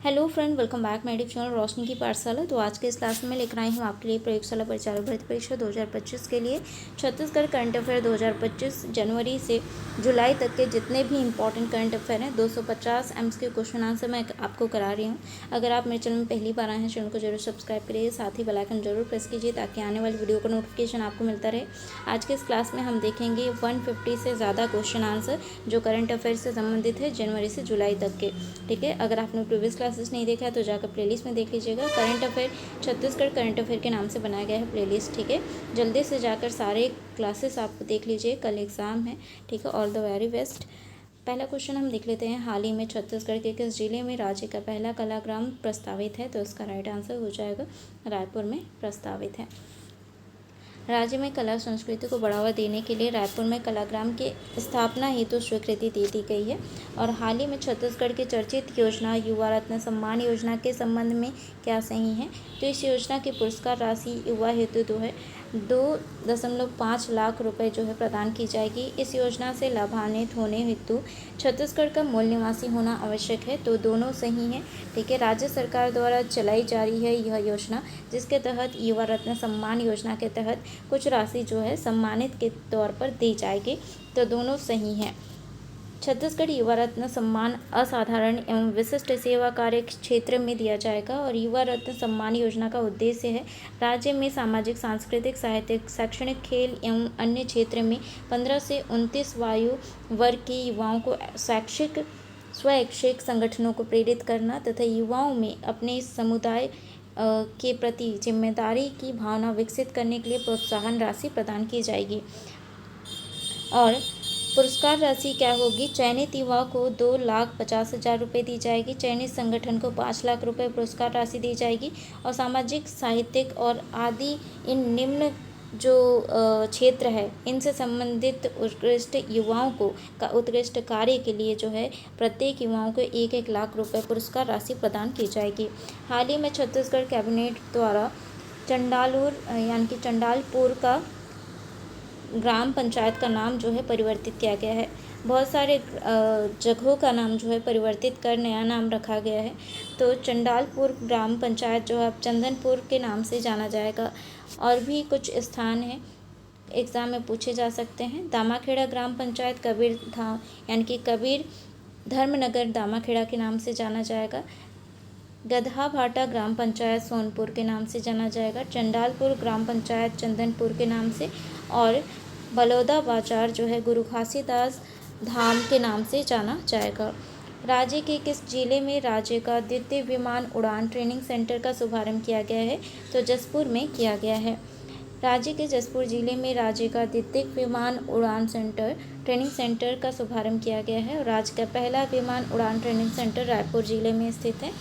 Hello friend, welcome back my YouTube channel Roshni की पाठशाला। तो आज के इस क्लास में लेकर आई हूँ आपके लिए प्रयोगशाला परिचालक भर्ती परीक्षा 2025 के लिए छत्तीसगढ़ करंट अफेयर 2025 जनवरी से जुलाई तक के जितने भी इंपॉर्टेंट करंट अफेयर हैं 250 एमसीक्यू क्वेश्चन आंसर मैं आपको करा रही हूँ। अगर आप मेरे चैनल में पहली बार आए हैं, चैनल को जरूर सब्सक्राइब करिए, साथ ही बेल आइकन जरूर प्रेस कीजिए ताकि आने वाली वीडियो का नोटिफिकेशन आपको मिलता रहे। आज के इस क्लास में हम देखेंगे 150 से ज़्यादा क्वेश्चन आंसर जो करंट अफेयर से संबंधित है जनवरी से जुलाई तक के। ठीक है, अगर आपने प्रीवियस क्लासेस नहीं देखा है तो जाकर प्लेलिस्ट में देख लीजिएगा। Current affair Chhattisgarh current affair के नाम से बनाया गया है प्लेलिस्ट। ठीक है, जल्दी से जाकर सारे क्लासेस आप देख लीजिए, कल एग्ज़ाम है। ठीक है, ऑल द वेरी बेस्ट। पहला क्वेश्चन हम देख लेते हैं। हाल ही में छत्तीसगढ़ के किस जिले में राज्य का पहला कलाग्राम प्रस्तावित है? तो इसका राइट आंसर हो जाएगा रायपुर में प्रस्तावित है। राज्य में कला संस्कृति को बढ़ावा देने के लिए रायपुर में कलाग्राम की स्थापना हेतु स्वीकृति दे दी गई है। और हाल ही में छत्तीसगढ़ की चर्चित योजना युवा रत्न सम्मान योजना के संबंध में क्या सही है? तो इस योजना की पुरस्कार राशि युवा हेतु 2.5 लाख रुपए जो है प्रदान की जाएगी। इस योजना से लाभान्वित होने हेतु छत्तीसगढ़ का मूल निवासी होना आवश्यक है। तो दोनों सही हैं। ठीक है, राज्य सरकार द्वारा चलाई जा रही है यह योजना, जिसके तहत युवा रत्न सम्मान योजना के तहत कुछ राशि जो है सम्मानित के तौर पर दी जाएगी। तो दोनों सही हैं। छत्तीसगढ़ युवा रत्न सम्मान असाधारण एवं विशिष्ट सेवा कार्य क्षेत्र में दिया जाएगा। और युवा रत्न सम्मान योजना का उद्देश्य है राज्य में सामाजिक, सांस्कृतिक, साहित्यिक, शैक्षणिक, खेल एवं अन्य क्षेत्र में 15 से 29 आयु वर्ग के युवाओं को शैक्षिक स्वैच्छिक संगठनों को प्रेरित करना तथा युवाओं में अपने समुदाय के प्रति जिम्मेदारी की भावना विकसित करने के लिए प्रोत्साहन राशि प्रदान की जाएगी। और पुरस्कार राशि क्या होगी? चयनित युवा को 2,50,000 रुपये दी जाएगी। चयनित संगठन को 5 लाख रुपये पुरस्कार राशि दी जाएगी। और सामाजिक, साहित्यिक और आदि इन निम्न जो क्षेत्र है इनसे संबंधित उत्कृष्ट युवाओं को का उत्कृष्ट कार्य के लिए जो है प्रत्येक युवाओं को 1-1 लाख रुपए पुरस्कार राशि प्रदान की जाएगी। हाल ही में छत्तीसगढ़ कैबिनेट द्वारा चंडालूर यानी कि चंडालपुर का ग्राम पंचायत का नाम जो है परिवर्तित किया गया है। बहुत सारे जगहों का नाम जो है परिवर्तित कर नया नाम रखा गया है। तो चंडालपुर ग्राम पंचायत जो है अब चंदनपुर के नाम से जाना जाएगा। और भी कुछ स्थान हैं एग्ज़ाम में पूछे जा सकते हैं। दामाखेड़ा ग्राम पंचायत कबीर धाम यानी कि कबीर धर्मनगर दामाखेड़ा के नाम से जाना जाएगा। गधा भाटा ग्राम पंचायत सोनपुर के नाम से जाना जाएगा। चंडालपुर ग्राम पंचायत चंदनपुर के नाम से। और बलौदा बाजार जो है गुरु घासीदास धाम के नाम से जाना जाएगा। राज्य के किस जिले में राज्य का द्वितीय विमान उड़ान ट्रेनिंग सेंटर का शुभारंभ किया गया है? तो जसपुर में किया गया है। राज्य के जसपुर जिले में राज्य का द्वितीय विमान उड़ान सेंटर ट्रेनिंग सेंटर का शुभारंभ किया गया है। और राज्य का पहला विमान उड़ान ट्रेनिंग सेंटर रायपुर जिले में स्थित है।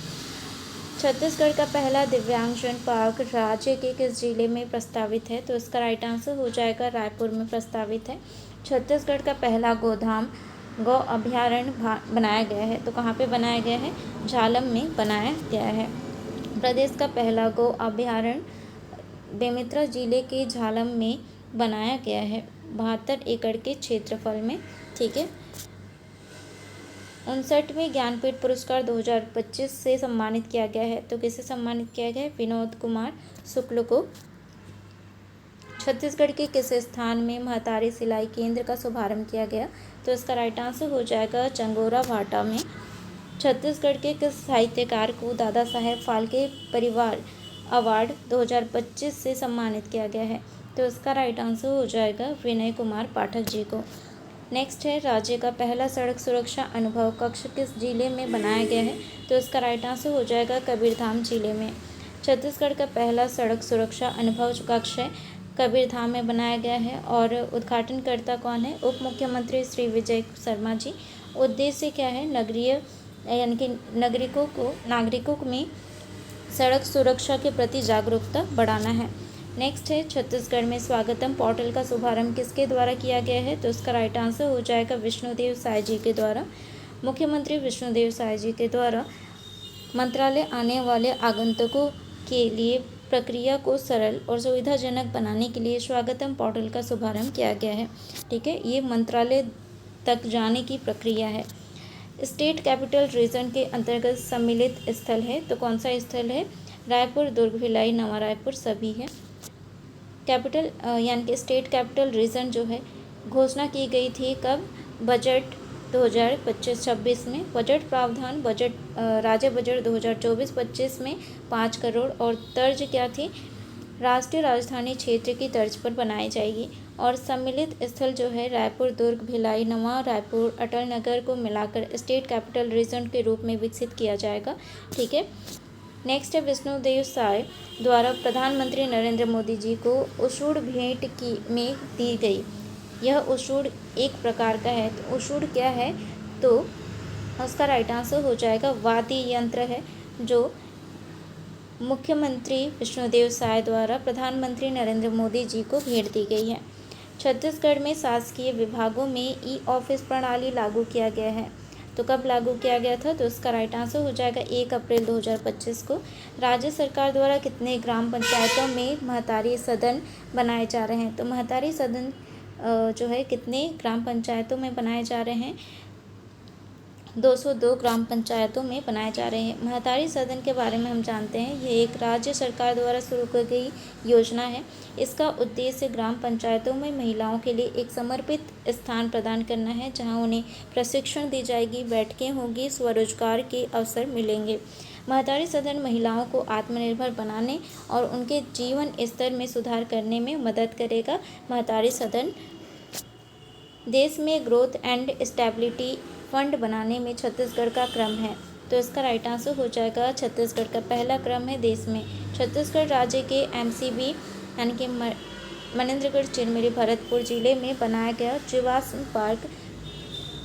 छत्तीसगढ़ का पहला दिव्यांगजन पार्क राज्य के किस जिले में प्रस्तावित है? तो इसका राइट आंसर हो जाएगा रायपुर में प्रस्तावित है। छत्तीसगढ़ का पहला गोधाम गौ अभयारण्य बनाया गया है। तो कहाँ पे बनाया गया है? झालम में बनाया गया है। प्रदेश का पहला गौ अभयारण्य बेमेतरा जिले के झालम में बनाया गया है 72 एकड़ के क्षेत्रफल में। ठीक है, 59वें ज्ञानपीठ पुरस्कार 2025 से सम्मानित किया गया है। तो किसे सम्मानित किया गया है? विनोद कुमार शुक्ल को। छत्तीसगढ़ के किस स्थान में महतारी सिलाई केंद्र का शुभारंभ किया गया? तो इसका राइट आंसर हो जाएगा चंगोरा भाटा में। छत्तीसगढ़ के किस साहित्यकार को दादा साहेब फाल्के परिवार अवार्ड 2025 से सम्मानित किया गया है? तो इसका राइट आंसर हो जाएगा विनय कुमार पाठक जी को। नेक्स्ट है, राज्य का पहला सड़क सुरक्षा अनुभव कक्ष किस जिले में बनाया गया है? तो इसका राइट आंसर हो जाएगा कबीरधाम जिले में। छत्तीसगढ़ का पहला सड़क सुरक्षा अनुभव जो कक्ष है कबीरधाम में बनाया गया है। और उद्घाटनकर्ता कौन है? उप मुख्यमंत्री श्री विजय शर्मा जी। उद्देश्य क्या है? नगरीय यानी कि नागरिकों में सड़क सुरक्षा के प्रति जागरूकता बढ़ाना है। नेक्स्ट है, छत्तीसगढ़ में स्वागतम पोर्टल का शुभारंभ किसके द्वारा किया गया है? तो इसका राइट आंसर हो जाएगा विष्णुदेव साय जी के द्वारा। मुख्यमंत्री विष्णुदेव साय जी के द्वारा मंत्रालय आने वाले आगंतुकों के लिए प्रक्रिया को सरल और सुविधाजनक बनाने के लिए स्वागतम पोर्टल का शुभारंभ किया गया है। ठीक है, ये मंत्रालय तक जाने की प्रक्रिया है। स्टेट कैपिटल रीजन के अंतर्गत सम्मिलित स्थल है। तो कौन सा स्थल है? रायपुर, दुर्ग, भिलाई, नवा रायपुर सभी है। कैपिटल यानी कि स्टेट कैपिटल रीजन जो है घोषणा की गई थी कब? बजट 2025-26 में। बजट प्रावधान राज्य बजट 2024-25 में 5 करोड़ और तर्ज क्या थी? राष्ट्रीय राजधानी क्षेत्र की तर्ज पर बनाई जाएगी। और सम्मिलित स्थल जो है रायपुर, दुर्ग, भिलाई, नवा रायपुर, अटल नगर को मिलाकर स्टेट कैपिटल रीजन के रूप में विकसित किया जाएगा। ठीक है। नेक्स्ट है विष्णुदेव साय द्वारा प्रधानमंत्री नरेंद्र मोदी जी को उसूड़ भेंट में दी गई। यह उसूड़ एक प्रकार का है। तो उसूड़ क्या है? तो उसका राइट आंसर हो जाएगा वाद्य यंत्र है, जो मुख्यमंत्री विष्णुदेव साय द्वारा प्रधानमंत्री नरेंद्र मोदी जी को भेंट दी गई है। छत्तीसगढ़ में शासकीय विभागों में ई ऑफिस प्रणाली लागू किया गया है। तो कब लागू किया गया था? तो इसका राइट आंसर हो जाएगा 1 अप्रैल 2025 को। राज्य सरकार द्वारा कितने ग्राम पंचायतों में महतारी सदन बनाए जा रहे हैं? तो महतारी सदन जो है कितने ग्राम पंचायतों में बनाए जा रहे हैं? 202 ग्राम पंचायतों में बनाए जा रहे हैं। महतारी सदन के बारे में हम जानते हैं, ये एक राज्य सरकार द्वारा शुरू की गई योजना है। इसका उद्देश्य ग्राम पंचायतों में महिलाओं के लिए एक समर्पित स्थान प्रदान करना है, जहां उन्हें प्रशिक्षण दी जाएगी, बैठकें होंगी, स्वरोजगार के अवसर मिलेंगे। महतारी सदन महिलाओं को आत्मनिर्भर बनाने और उनके जीवन स्तर में सुधार करने में मदद करेगा। महतारी सदन देश में ग्रोथ एंड स्टेबिलिटी फंड बनाने में छत्तीसगढ़ का क्रम है। तो इसका राइट आंसर हो जाएगा छत्तीसगढ़ का पहला क्रम है देश में। छत्तीसगढ़ राज्य के एमसीबी यानी कि मनेन्द्रगढ़ चिरमिरी भरतपुर जिले में बनाया गया जीवाश्म पार्क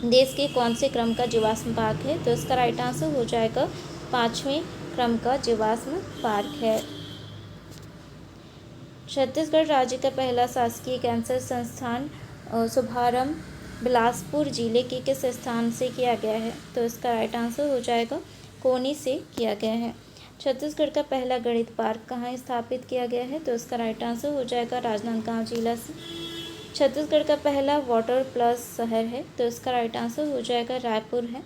देश के कौन से क्रम का जीवाश्म पार्क है? तो इसका राइट आंसर हो जाएगा 5वें क्रम का जीवाश्म पार्क है। छत्तीसगढ़ राज्य का पहला शासकीय कैंसर संस्थान शुभारंभ बिलासपुर जिले के किस स्थान से किया गया है? तो इसका राइट आंसर हो जाएगा कोनी से किया गया है। छत्तीसगढ़ का पहला गणित पार्क कहाँ स्थापित किया गया है? तो इसका राइट आंसर हो जाएगा राजनांदगांव जिला से। छत्तीसगढ़ का पहला वाटर प्लस शहर है, तो इसका राइट आंसर हो जाएगा रायपुर है।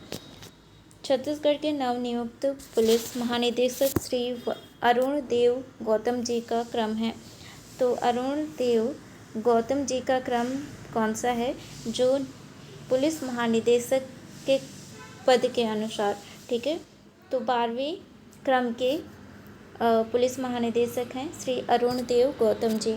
छत्तीसगढ़ के नवनियुक्त पुलिस महानिदेशक श्री अरुण देव गौतम जी का क्रम है। तो अरुण देव गौतम जी का क्रम कौन सा है? जो पुलिस महानिदेशक के पद के अनुसार। ठीक है। तो 12वें क्रम के पुलिस महानिदेशक हैं श्री अरुण देव गौतम जी।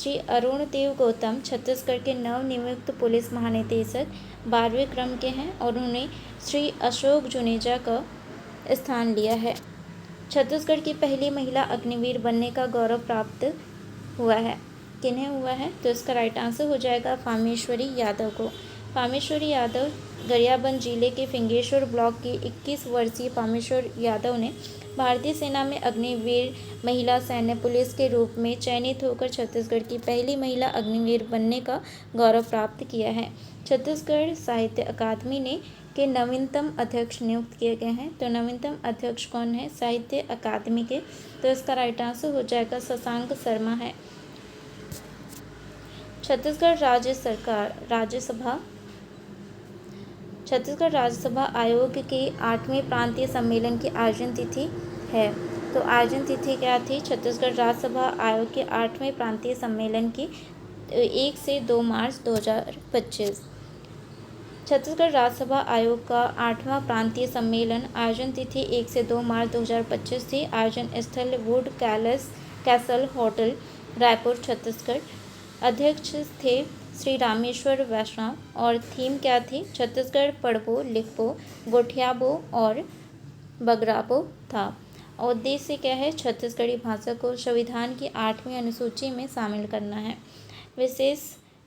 श्री अरुण देव गौतम छत्तीसगढ़ के नवनियुक्त पुलिस महानिदेशक 12वें क्रम के हैं और उन्होंने श्री अशोक जुनेजा का स्थान लिया है। छत्तीसगढ़ की पहली महिला अग्निवीर बनने का गौरव प्राप्त हुआ है। किन्हें हुआ है? तो इसका राइट आंसर हो जाएगा फामेश्वरी यादव को। फामेश्वरी यादव गरियाबंद जिले के फिंगेश्वर ब्लॉक की 21 वर्षीय फामेश्वर यादव ने भारतीय सेना में अग्निवीर महिला सैन्य पुलिस के रूप में चयनित होकर छत्तीसगढ़ की पहली महिला अग्निवीर बनने का गौरव प्राप्त किया है। छत्तीसगढ़ साहित्य अकादमी ने के नवीनतम अध्यक्ष नियुक्त किए गए हैं। तो नवीनतम अध्यक्ष कौन है साहित्य अकादमी के? तो इसका राइट आंसर हो जाएगा शशांक शर्मा है। छत्तीसगढ़ राज्यसभा आयोग के 8वें प्रांतीय सम्मेलन की आयोजन तिथि है। तो आयोजन तिथि क्या थी? छत्तीसगढ़ राज्यसभा आयोग के 8वें प्रांतीय सम्मेलन की 1 से 2 मार्च 2025। छत्तीसगढ़ राज्यसभा आयोग का 8वां प्रांतीय सम्मेलन आयोजन तिथि 1 से 2 मार्च 2025 थी। आयोजन स्थल would castle hotel Raipur Chhattisgarh. अध्यक्ष थे श्री रामेश्वर वैष्णव और थीम क्या थी? छत्तीसगढ़ पढ़बो लिखबो गोठियाबो और बगराबो था। और उद्देश्य क्या है? छत्तीसगढ़ी भाषा को संविधान की 8वीं अनुसूची में शामिल करना है। विशेष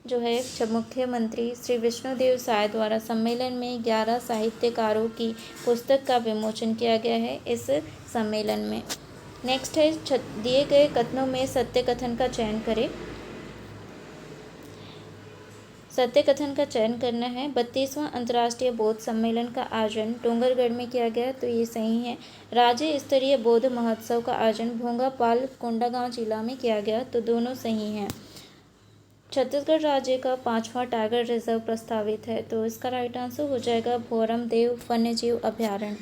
जो है मुख्यमंत्री श्री विष्णुदेव साय द्वारा सम्मेलन में 11 साहित्यकारों की पुस्तक का विमोचन किया गया है इस सम्मेलन में। नेक्स्ट है दिए गए कथनों में सत्य कथन का चयन करें। सत्य कथन का चयन करना है। 32वां अंतर्राष्ट्रीय बौद्ध सम्मेलन का आयोजन डोंगरगढ़ में किया गया, तो ये सही है। राज्य स्तरीय बौद्ध महोत्सव का आयोजन भोंगापाल कोंडागांव जिला में किया गया, तो दोनों सही हैं। छत्तीसगढ़ राज्य का 5वां टाइगर रिजर्व प्रस्तावित है, तो इसका राइट आंसर हो जाएगा भोरमदेव वन्यजीव अभयारण्य।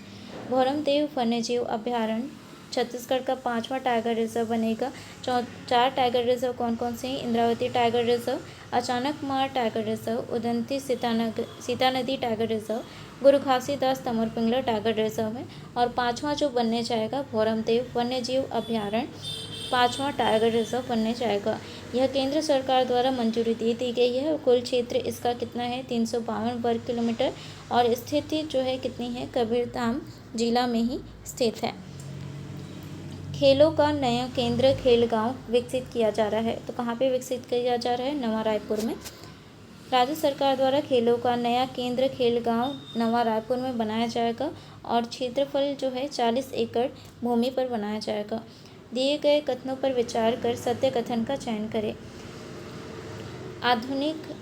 भोरमदेव वन्यजीव अभयारण्य छत्तीसगढ़ का 5वां टाइगर रिजर्व बनेगा। 4 टाइगर रिजर्व कौन कौन से हैं? Indravati tiger reserve, Achanakmar tiger reserve, Udanti Sita नदी टाइगर रिजर्व, गुरु घासीदास तमर पिंगला टाइगर रिजर्व है। और 5वां जो बनने जाएगा भोरमदेव वन्यजीव अभयारण्य 5वां टाइगर रिजर्व बनने जाएगा। यह केंद्र सरकार द्वारा मंजूरी दे दी गई है और कुल क्षेत्र इसका कितना है? 352 वर्ग किलोमीटर। और स्थिति जो है कितनी है? कबीरधाम जिला में ही स्थित है। खेलों का नया केंद्र खेलगांव विकसित किया जा रहा है, तो कहाँ पे विकसित किया जा रहा है? नवा रायपुर में। राज्य सरकार द्वारा खेलों का नया केंद्र खेलगांव नवा रायपुर में बनाया जाएगा और क्षेत्रफल जो है 40 एकड़ भूमि पर बनाया जाएगा। दिए गए कथनों पर विचार कर सत्य कथन का चयन करें।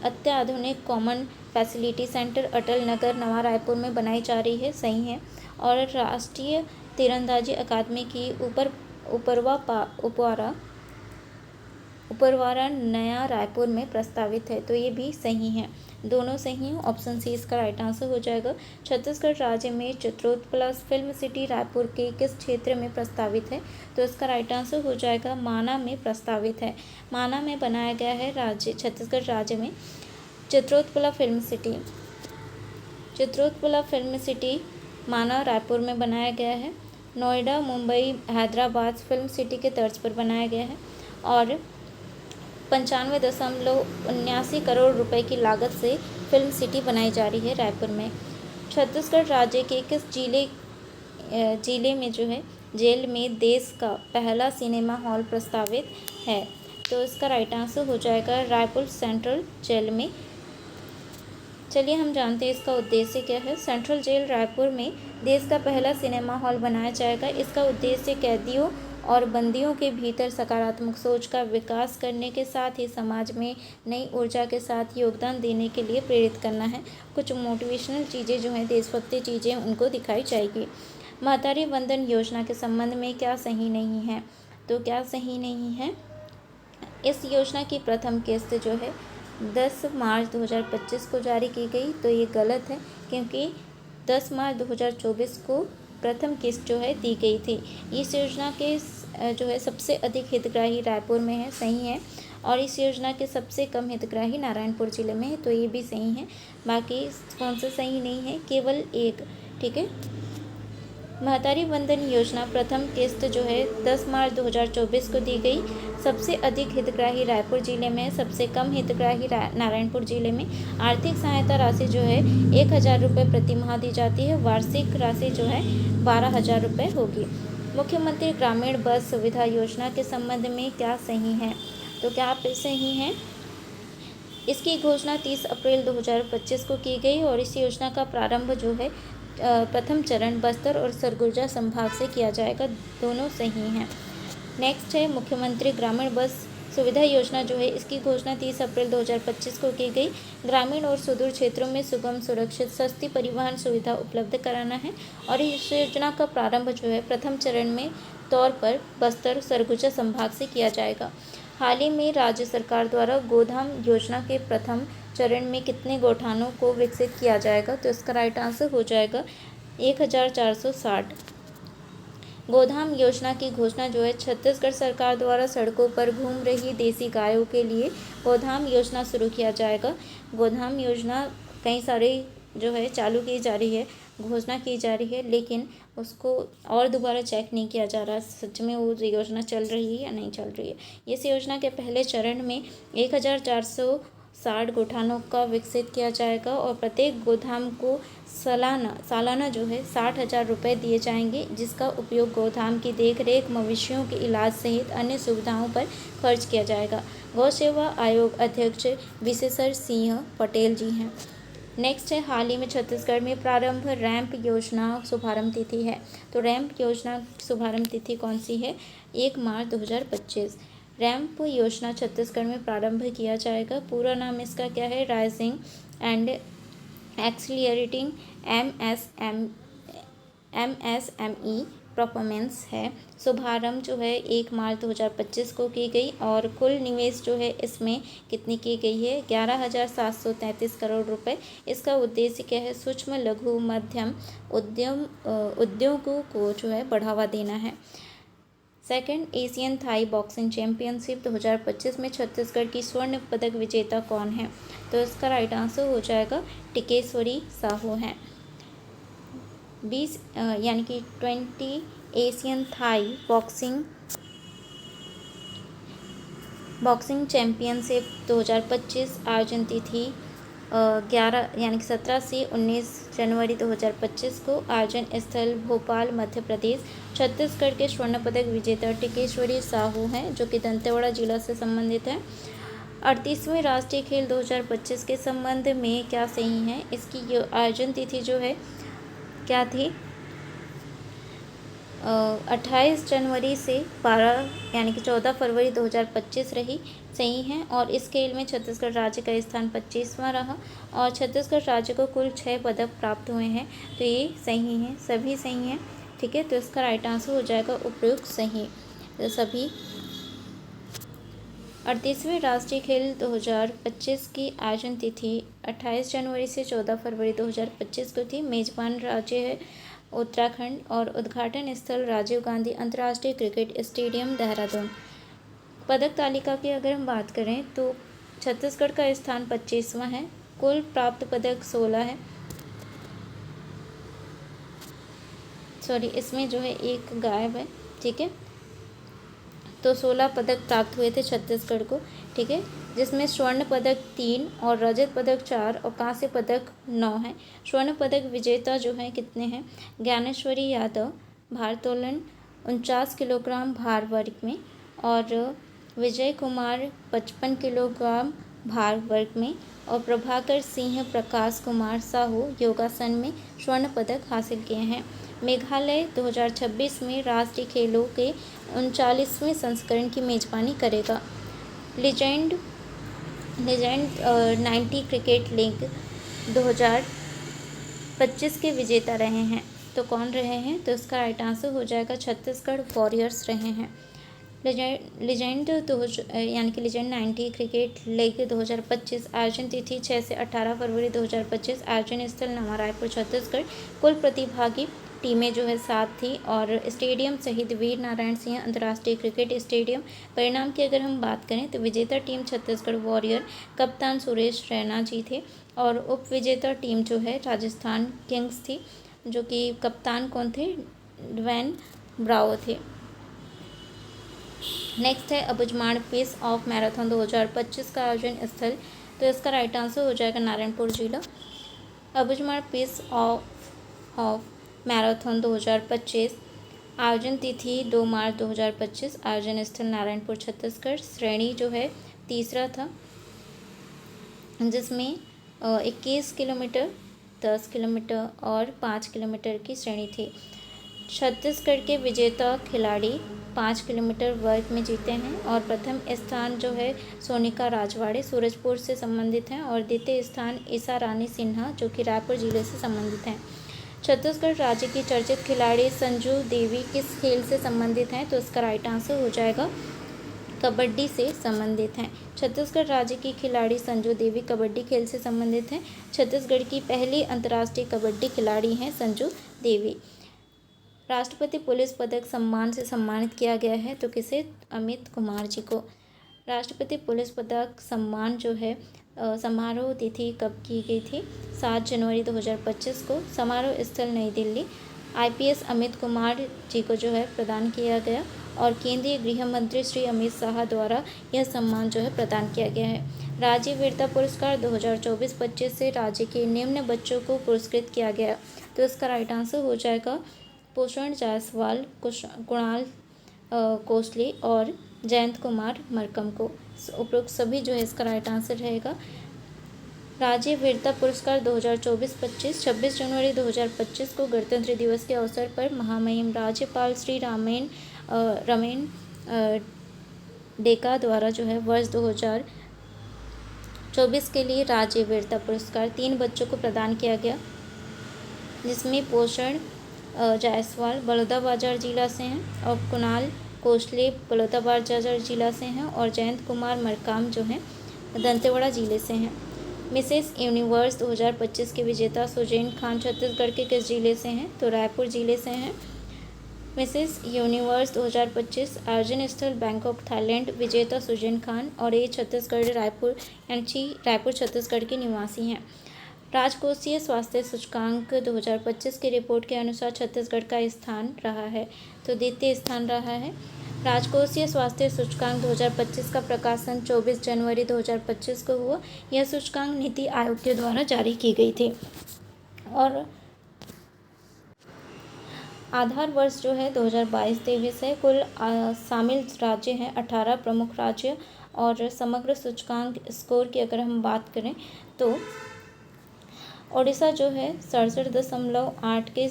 अत्याधुनिक common facility centre Atal Nagar नवा रायपुर में बनाई जा रही है, सही है। और राष्ट्रीय तीरंदाजी अकादमी की उपरवारा नया रायपुर में प्रस्तावित है, तो ये भी सही है। दोनों सही हैं। ऑप्शन सी इसका राइट आंसर हो जाएगा। छत्तीसगढ़ राज्य में चित्रोत्पला फिल्म सिटी रायपुर के किस क्षेत्र में प्रस्तावित है? तो इसका राइट आंसर हो जाएगा माना में प्रस्तावित है। माना में बनाया गया है छत्तीसगढ़ राज्य में Chitrotpala film city. Chitrotpala film city माना रायपुर में बनाया गया है। नोएडा, मुंबई, हैदराबाद फिल्म सिटी के तर्ज पर बनाया गया है और 95.79 करोड़ रुपए की लागत से फिल्म सिटी बनाई जा रही है रायपुर में। छत्तीसगढ़ राज्य के किस जिले में जो है जेल में देश का पहला सिनेमा हॉल प्रस्तावित है? तो इसका राइट आंसर हो जाएगा रायपुर सेंट्रल जेल में। चलिए हम जानते हैं इसका उद्देश्य क्या है। सेंट्रल जेल रायपुर में देश का पहला सिनेमा हॉल बनाया जाएगा। इसका उद्देश्य कैदियों और बंदियों के भीतर सकारात्मक सोच का विकास करने के साथ ही समाज में नई ऊर्जा के साथ योगदान देने के लिए प्रेरित करना है। कुछ मोटिवेशनल चीज़ें जो हैं, देशभक्ति चीज़ें उनको दिखाई जाएगी। महतारी वंदन योजना के संबंध में क्या सही नहीं है? तो क्या सही नहीं है? इस योजना की प्रथम किस्त जो है 10 मार्च 2025 को जारी की गई, तो ये गलत है क्योंकि 10 मार्च 2024 को प्रथम किस्त जो है दी गई थी। इस योजना के जो है सबसे अधिक हितग्राही रायपुर में है, सही है। और इस योजना के सबसे कम हितग्राही नारायणपुर जिले में है, तो ये भी सही है। बाकी कौन सा सही नहीं है? केवल एक, ठीक है। महतारी वंदन योजना प्रथम किस्त जो है 10 मार्च 2024 को दी गई। सबसे अधिक हितग्राही रायपुर जिले में, सबसे कम हितग्राही नारायणपुर जिले में। आर्थिक सहायता राशि जो है 1000 रुपये प्रति माह दी जाती है। वार्षिक राशि जो है 12,000 रुपये होगी। मुख्यमंत्री ग्रामीण बस सुविधा योजना के संबंध में क्या सही है? तो क्या आप सही हैं? इसकी घोषणा 30 अप्रैल 2025 को की गई और इस योजना का प्रारंभ जो है प्रथम चरण बस्तर और सरगुजा संभाग से किया जाएगा। दोनों सही हैं। नेक्स्ट है मुख्यमंत्री ग्रामीण बस सुविधा योजना जो है इसकी घोषणा 30 अप्रैल 2025 को की गई। ग्रामीण और सुदूर क्षेत्रों में सुगम, सुरक्षित, सस्ती परिवहन सुविधा उपलब्ध कराना है और इस योजना का प्रारंभ जो है प्रथम चरण में तौर पर बस्तर सरगुजा संभाग से किया जाएगा। हाल ही में राज्य सरकार द्वारा गोधाम योजना के प्रथम चरण में कितने गौठानों को विकसित किया जाएगा? तो इसका राइट आंसर हो जाएगा 1460। गोधाम योजना की घोषणा जो है छत्तीसगढ़ सरकार द्वारा सड़कों पर घूम रही देसी गायों के लिए गोधाम योजना शुरू किया जाएगा। गोधाम योजना कई सारे जो है चालू की जा रही है, घोषणा की जा रही है, लेकिन उसको और दोबारा चेक नहीं किया जा रहा सच में वो योजना चल रही है या नहीं चल रही है। इस योजना के पहले चरण में 1460 गोठानों का विकसित किया जाएगा और प्रत्येक गोधाम को सालाना जो है 60,000 रुपये दिए जाएंगे, जिसका उपयोग गोधाम की देखरेख, मवेशियों के इलाज सहित अन्य सुविधाओं पर खर्च किया जाएगा। गौ सेवा आयोग अध्यक्ष विशेश्वर सिंह पटेल जी हैं। नेक्स्ट है हाल ही में छत्तीसगढ़ में प्रारंभ रैंप योजना शुभारंभ तिथि है। तो रैंप योजना शुभारंभ तिथि कौन सी है? 1 मार्च 2025। रैंप योजना छत्तीसगढ़ में प्रारंभ किया जाएगा। पूरा नाम इसका क्या है? Rising and accelerating MSME performance है। शुभारंभ जो है 1 मार्च 2025 को की गई और कुल निवेश जो है इसमें कितनी की गई है 11,733 करोड़ रुपए। इसका उद्देश्य क्या है, सूक्ष्म लघु मध्यम उद्योगों को जो है बढ़ावा देना है। Second, Asian Thai boxing championship 2025 में छत्तीसगढ़ की स्वर्ण पदक विजेता कौन है, तो इसका राइट आंसर हो जाएगा टिकेश्वरी साहू हैं। 20 यानी कि 20 एशियन थाई बॉक्सिंग चैंपियनशिप 2025 आयोजन तिथि 11 यानी कि 17 से 19 जनवरी 2025 को। आयोजन स्थल भोपाल मध्य प्रदेश। छत्तीसगढ़ के स्वर्ण पदक विजेता टिकेश्वरी साहू हैं जो कि दंतेवाड़ा जिला से संबंधित है। 38वें राष्ट्रीय खेल 2025 के संबंध में क्या सही है, इसकी आयोजन तिथि जो है क्या थी 28 जनवरी से 12 यानी कि 14 फरवरी 2025 रही, सही है। और इस खेल में छत्तीसगढ़ राज्य का स्थान 25वां रहा और छत्तीसगढ़ राज्य को कुल 6 पदक प्राप्त हुए हैं, तो ये सही हैं, सभी सही हैं, ठीक है। तो इसका राइट आंसर हो जाएगा उपयुक्त सही। तो सभी 38वें राष्ट्रीय खेल 2025 की आयोजन तिथि 28 जनवरी से 14 फरवरी 2025 को थी। मेजबान राज्य है उत्तराखंड और उद्घाटन स्थल राजीव गांधी अंतर्राष्ट्रीय क्रिकेट स्टेडियम देहरादून। पदक तालिका की अगर हम बात करें तो छत्तीसगढ़ का स्थान 25वां है, कुल प्राप्त पदक 16 है। सॉरी, इसमें जो है एक गायब है, ठीक है। तो 16 पदक प्राप्त हुए थे छत्तीसगढ़ को, ठीक है, जिसमें स्वर्ण पदक 3 और रजत पदक 4 और कांस्य पदक 9 है। स्वर्ण पदक विजेता जो है कितने हैं, ज्ञानेश्वरी यादव भारोत्तोलन 49 किलोग्राम भार वर्ग में और विजय कुमार 55 किलोग्राम भार वर्ग में और प्रभाकर सिंह प्रकाश कुमार साहू योगासन में स्वर्ण पदक हासिल किए हैं। मेघालय 2026 में राष्ट्रीय खेलों के 39वें संस्करण की मेजबानी करेगा। लीजेंड 90 क्रिकेट लीग 2025 के विजेता रहे हैं, तो कौन रहे हैं, तो इसका राइट आंसर हो जाएगा छत्तीसगढ़ वॉरियर्स रहे हैं। लीजेंड यानी कि लीजेंड 90 क्रिकेट लीग 2025 आयोजन तिथि 6 से 18 फरवरी 2025। आयोजन स्थल नवा रायपुर छत्तीसगढ़। कुल प्रतिभागी टीमें जो है 7 थी और स्टेडियम शहीद वीर नारायण सिंह अंतर्राष्ट्रीय क्रिकेट स्टेडियम। परिणाम की अगर हम बात करें तो विजेता टीम छत्तीसगढ़ वॉरियर, कप्तान सुरेश रैना जी थे और उप विजेता टीम जो है राजस्थान किंग्स थी, जो कि कप्तान कौन थे, ड्वेन ब्रावो थे। नेक्स्ट है अबुझमाड़ पीस ऑफ मैराथन 2025 का आयोजन स्थल, तो इसका राइट आंसर हो जाएगा नारायणपुर जिला। अबुझमाड़ पीस ऑफ मैराथन 2025 आयोजन तिथि 2 मार्च 2025। आयोजन स्थल नारायणपुर छत्तीसगढ़। श्रेणी जो है तीसरा था, जिसमें 21 किलोमीटर, 10 किलोमीटर और 5 किलोमीटर की श्रेणी थी। छत्तीसगढ़ के विजेता खिलाड़ी 5 किलोमीटर वर्ग में जीते हैं और प्रथम स्थान जो है सोनिका राजवाड़े सूरजपुर से संबंधित हैं और द्वितीय स्थान ईसा रानी सिन्हा जो कि रायपुर जिले से संबंधित हैं। छत्तीसगढ़ राज्य की चर्चित खिलाड़ी संजू देवी किस खेल से संबंधित हैं, तो इसका राइट आंसर हो जाएगा कबड्डी से संबंधित हैं। छत्तीसगढ़ राज्य की खिलाड़ी संजू देवी कबड्डी खेल से संबंधित हैं। छत्तीसगढ़ की पहली अंतर्राष्ट्रीय कबड्डी खिलाड़ी हैं संजू देवी। राष्ट्रपति पुलिस पदक सम्मान से सम्मानित किया गया है, तो किसे, अमित कुमार जी को। राष्ट्रपति पुलिस पदक सम्मान जो है समारोह तिथि कब की गई थी, 7 जनवरी 2025 को। समारोह स्थल नई दिल्ली। IPS अमित कुमार जी को जो है प्रदान किया गया और केंद्रीय गृह मंत्री श्री अमित शाह द्वारा यह सम्मान जो है प्रदान किया गया है। राज्य वीरता पुरस्कार 2024-25 से राज्य के निम्न बच्चों को पुरस्कृत किया गया, तो इसका राइट आंसर हो जाएगा पोषण जायसवाल, कुणाल कोसली और जयंत कुमार मरकम को। उपरोक्त सभी जो है इसका राइट आंसर रहेगा। राज्य वीरता पुरस्कार 2024-25 26 जनवरी 2025 को गणतंत्र दिवस के अवसर पर महामहिम राज्यपाल श्री रमेन डेका द्वारा जो है वर्ष 2024 के लिए राज्य वीरता पुरस्कार 3 बच्चों को प्रदान किया गया, जिसमें पोषण जायसवाल बलौदाबाजार जिला से हैं, और कुणाल कोसले बलौदाबाजार जिला से हैं, और जयंत कुमार मरकाम जो हैं दंतेवाड़ा जिले से हैं। मिसेस यूनिवर्स 2025 के विजेता सुजैन खान छत्तीसगढ़ के किस जिले से हैं? तो रायपुर जिले से हैं। मिसेस यूनिवर्स 2025 आयोजन स्थल बैंकॉक थाईलैंड, विजेता सुजैन खान, और ये छत्तीसगढ़ रायपुर यानी रायपुर छत्तीसगढ़ के निवासी हैं। राजकोषीय स्वास्थ्य सूचकांक 2025 की रिपोर्ट के अनुसार छत्तीसगढ़ का स्थान रहा है, तो द्वितीय स्थान रहा है। राजकोषीय स्वास्थ्य सूचकांक 2025 का प्रकाशन 24 जनवरी 2025 को हुआ। यह सूचकांक नीति आयोग के द्वारा जारी की गई थी, और आधार वर्ष जो है 2022-23 है। कुल शामिल राज्य हैं 18 प्रमुख राज्य, और समग्र सूचकांक स्कोर की अगर हम बात करें तो ओडिशा जो है 67.8 के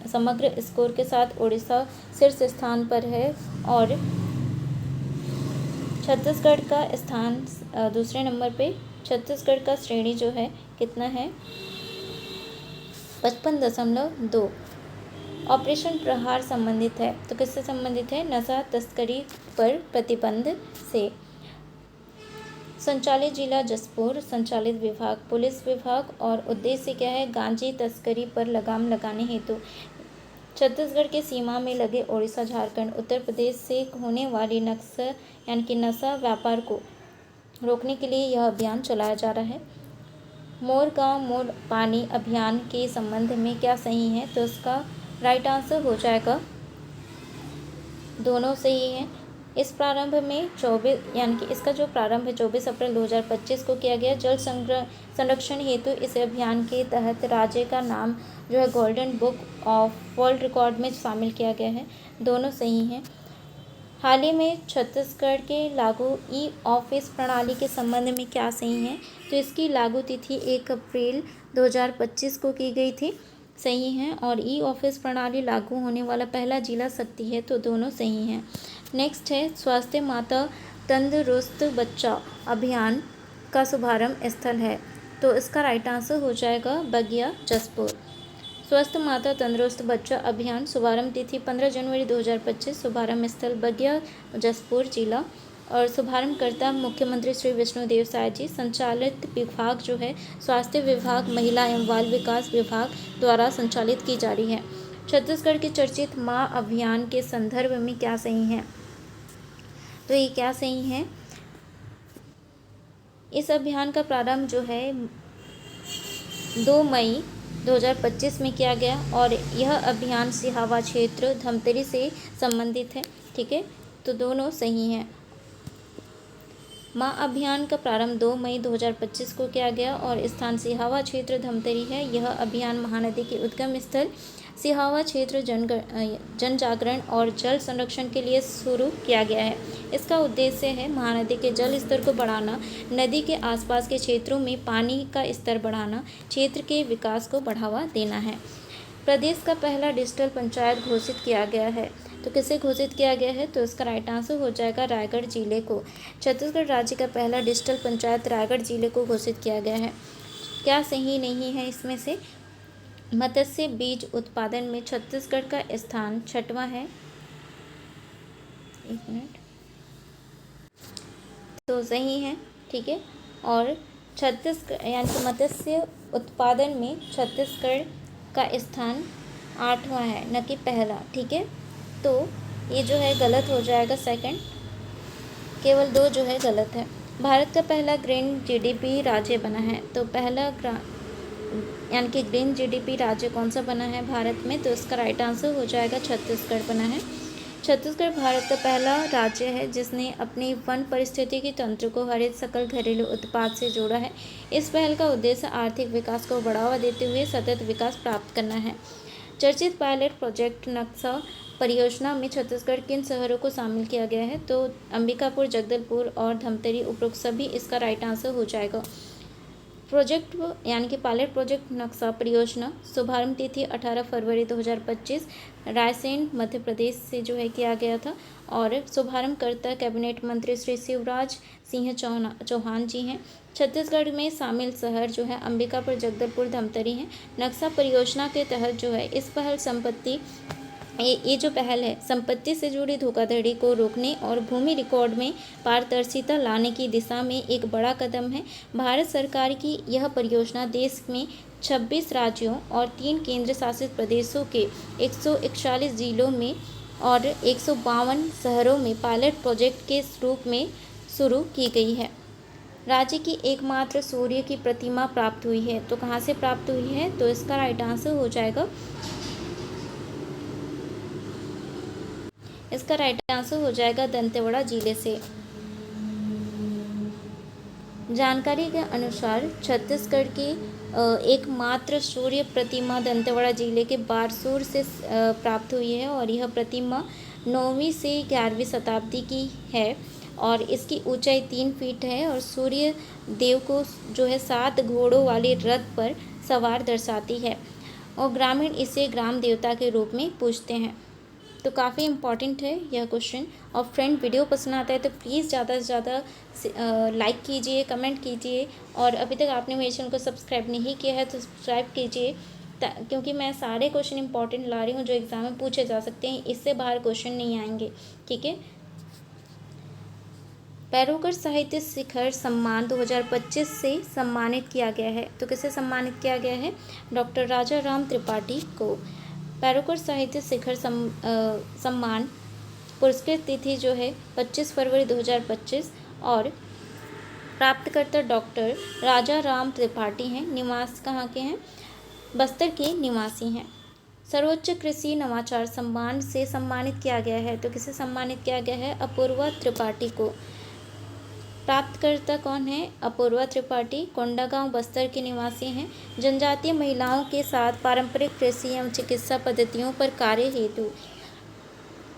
समग्र स्कोर के साथ ओडिशा शीर्ष स्थान पर है, और छत्तीसगढ़ का स्थान दूसरे नंबर पे। छत्तीसगढ़ का श्रेणी जो है कितना है? 55.2। ऑपरेशन प्रहार संबंधित है, तो किससे संबंधित है? नशा तस्करी पर प्रतिबंध से। संचालित जिला जसपुर, संचालित विभाग पुलिस विभाग, और उद्देश्य क्या है? गांजा तस्करी पर लगाम लगाने हेतु छत्तीसगढ़ के सीमा में लगे ओडिशा, झारखंड, उत्तर प्रदेश से होने वाली नशा व्यापार को रोकने के लिए यह अभियान चलाया जा रहा है। मोर गांव मोर पानी अभियान के संबंध में क्या सही है? तो इसका राइट आंसर हो जाएगा दोनों सही हैं। इस प्रारंभ में 24 यानी कि इसका जो प्रारंभ है 24 अप्रैल 2025 को किया गया। जल संरक्षण हेतु इस अभियान के तहत राज्य का नाम जो है golden book of world record में शामिल किया गया है। दोनों सही हैं। हाल ही में छत्तीसगढ़ के लागू ई ऑफिस प्रणाली के संबंध में क्या सही है? तो इसकी लागू तिथि 1 अप्रैल 2025 को की गई थी, सही हैं। और ई ऑफिस प्रणाली लागू होने वाला पहला जिला शक्ति है, तो दोनों सही हैं। नेक्स्ट है स्वास्थ्य माता तंदुरुस्त बच्चा अभियान का शुभारंभ स्थल है, तो इसका राइट आंसर हो जाएगा बगिया जसपुर। स्वस्थ माता तंदुरुस्त बच्चा अभियान शुभारंभ तिथि 15 जनवरी 2025, शुभारंभ स्थल बगिया जसपुर जिला, और शुभारंभकर्ता मुख्यमंत्री श्री विष्णुदेव साय जी। संचालित विभाग जो है स्वास्थ्य विभाग, महिला एवं बाल विकास विभाग द्वारा संचालित की जा रही है। छत्तीसगढ़ के चर्चित माँ अभियान के संदर्भ में क्या सही है? तो ये क्या सही है? इस अभियान का प्रारंभ जो है 2 मई 2025 में किया गया, और यह अभियान सिहावा क्षेत्र धमतरी से संबंधित है। ठीक है, तो दोनों सही हैं। माँ अभियान का प्रारंभ 2 मई 2025 को किया गया, और स्थान सिहावा क्षेत्र धमतरी है। यह अभियान महानदी के उद्गम स्थल सिहावा क्षेत्र जन जागरण और जल संरक्षण के लिए शुरू किया गया है। इसका उद्देश्य है महानदी के जल स्तर को बढ़ाना, नदी के आसपास के क्षेत्रों में पानी का स्तर बढ़ाना, क्षेत्र के विकास को बढ़ावा देना है। प्रदेश का पहला डिजिटल पंचायत घोषित किया गया है, तो किसे घोषित किया गया है? तो इसका राइट आंसर हो जाएगा रायगढ़ जिले को। छत्तीसगढ़ राज्य का पहला डिजिटल पंचायत रायगढ़ जिले को घोषित किया गया है। क्या सही नहीं है इसमें से? मत्स्य बीज उत्पादन में छत्तीसगढ़ का स्थान 6वां है। एक मिनट, तो सही है। ठीक है, और छत्तीसगढ़ यानी कि मत्स्य उत्पादन में छत्तीसगढ़ का स्थान 8वां है, न कि पहला। ठीक है, तो ये जो है गलत हो जाएगा सेकंड, केवल 2 जो है गलत है। भारत का पहला ग्रीन जीडीपी राज्य बना है, तो पहला यानी कि ग्रीन जीडीपी राज्य कौन सा बना है भारत में? तो इसका राइट आंसर हो जाएगा छत्तीसगढ़ बना है। छत्तीसगढ़ भारत का पहला राज्य है जिसने अपनी वन पारिस्थितिकी तंत्र को हरित सकल घरेलू उत्पाद से जोड़ा है। इस पहल का उद्देश्य आर्थिक विकास को बढ़ावा देते हुए सतत विकास प्राप्त करना है। चर्चित पायलट प्रोजेक्ट नक्शा परियोजना में छत्तीसगढ़ किन शहरों को शामिल किया गया है? तो अंबिकापुर, जगदलपुर और धमतरी उपरोक्त सभी इसका राइट आंसर हो जाएगा। प्रोजेक्ट यानी कि पायलट प्रोजेक्ट नक्शा परियोजना शुभारंभ तिथि 18 फरवरी 2025 रायसेन मध्य प्रदेश से जो है किया गया था। और शुभारंभकर्ता कैबिनेट मंत्री श्री शिवराज सिंह चौहान जी हैं। छत्तीसगढ़ में शामिल शहर जो है अंबिकापुर, जगदलपुर, धमतरी हैं। नक्शा परियोजना के तहत जो है इस पहल संपत्ति ये जो पहल है संपत्ति से जुड़ी धोखाधड़ी को रोकने और भूमि रिकॉर्ड में पारदर्शिता लाने की दिशा में एक बड़ा कदम है। भारत सरकार की यह परियोजना देश में 26 राज्यों और 3 केंद्र शासित प्रदेशों के 141 जिलों में और 152 शहरों में पायलट प्रोजेक्ट के रूप में शुरू की गई है। राज्य की एकमात्र सूर्य की प्रतिमा प्राप्त हुई है। तो कहाँ से प्राप्त हुई है? तो इसका राइट आंसर हो जाएगा, इसका राइट आंसर हो जाएगा दंतेवाड़ा जिले से। जानकारी के अनुसार छत्तीसगढ़ की एकमात्र सूर्य प्रतिमा दंतेवाड़ा जिले के बारसूर से प्राप्त हुई है और यह प्रतिमा 9वीं से 11वीं शताब्दी की है और इसकी ऊंचाई 3 फीट है और सूर्य देव को जो है 7 घोड़ों वाले रथ पर सवार दर्शाती है और ग्रामीण इसे ग्राम देवता के रूप में पूजते हैं। तो काफ़ी इम्पॉर्टेंट है यह क्वेश्चन। और फ्रेंड, वीडियो पसंद आता है तो प्लीज़ ज़्यादा से ज़्यादा लाइक कीजिए, कमेंट कीजिए और अभी तक आपने मेरे चैनल को सब्सक्राइब नहीं किया है तो सब्सक्राइब कीजिए, क्योंकि मैं सारे क्वेश्चन इंपॉर्टेंट ला रही हूँ जो एग्ज़ाम में पूछे जा सकते हैं। इससे बाहर क्वेश्चन नहीं आएंगे, ठीक है। पैरोकर साहित्य शिखर सम्मान 2025 से सम्मानित किया गया है। तो किसे सम्मानित किया गया है? डॉक्टर राजा राम त्रिपाठी को। पैरोकर साहित्य शिखर सम्मान पुरस्कृत तिथि जो है 25 फरवरी 2025 और प्राप्तकर्ता डॉक्टर राजा राम त्रिपाठी हैं। निवास कहाँ के हैं? बस्तर के निवासी हैं। सर्वोच्च कृषि नवाचार सम्मान से सम्मानित किया गया है। तो किसे सम्मानित किया गया है? अपूर्वा त्रिपाठी को। प्राप्तकर्ता कौन है? अपूर्वा त्रिपाठी कोंडागांव बस्तर के निवासी हैं। जनजातीय महिलाओं के साथ पारंपरिक कृषि एवं चिकित्सा पद्धतियों पर कार्य हेतु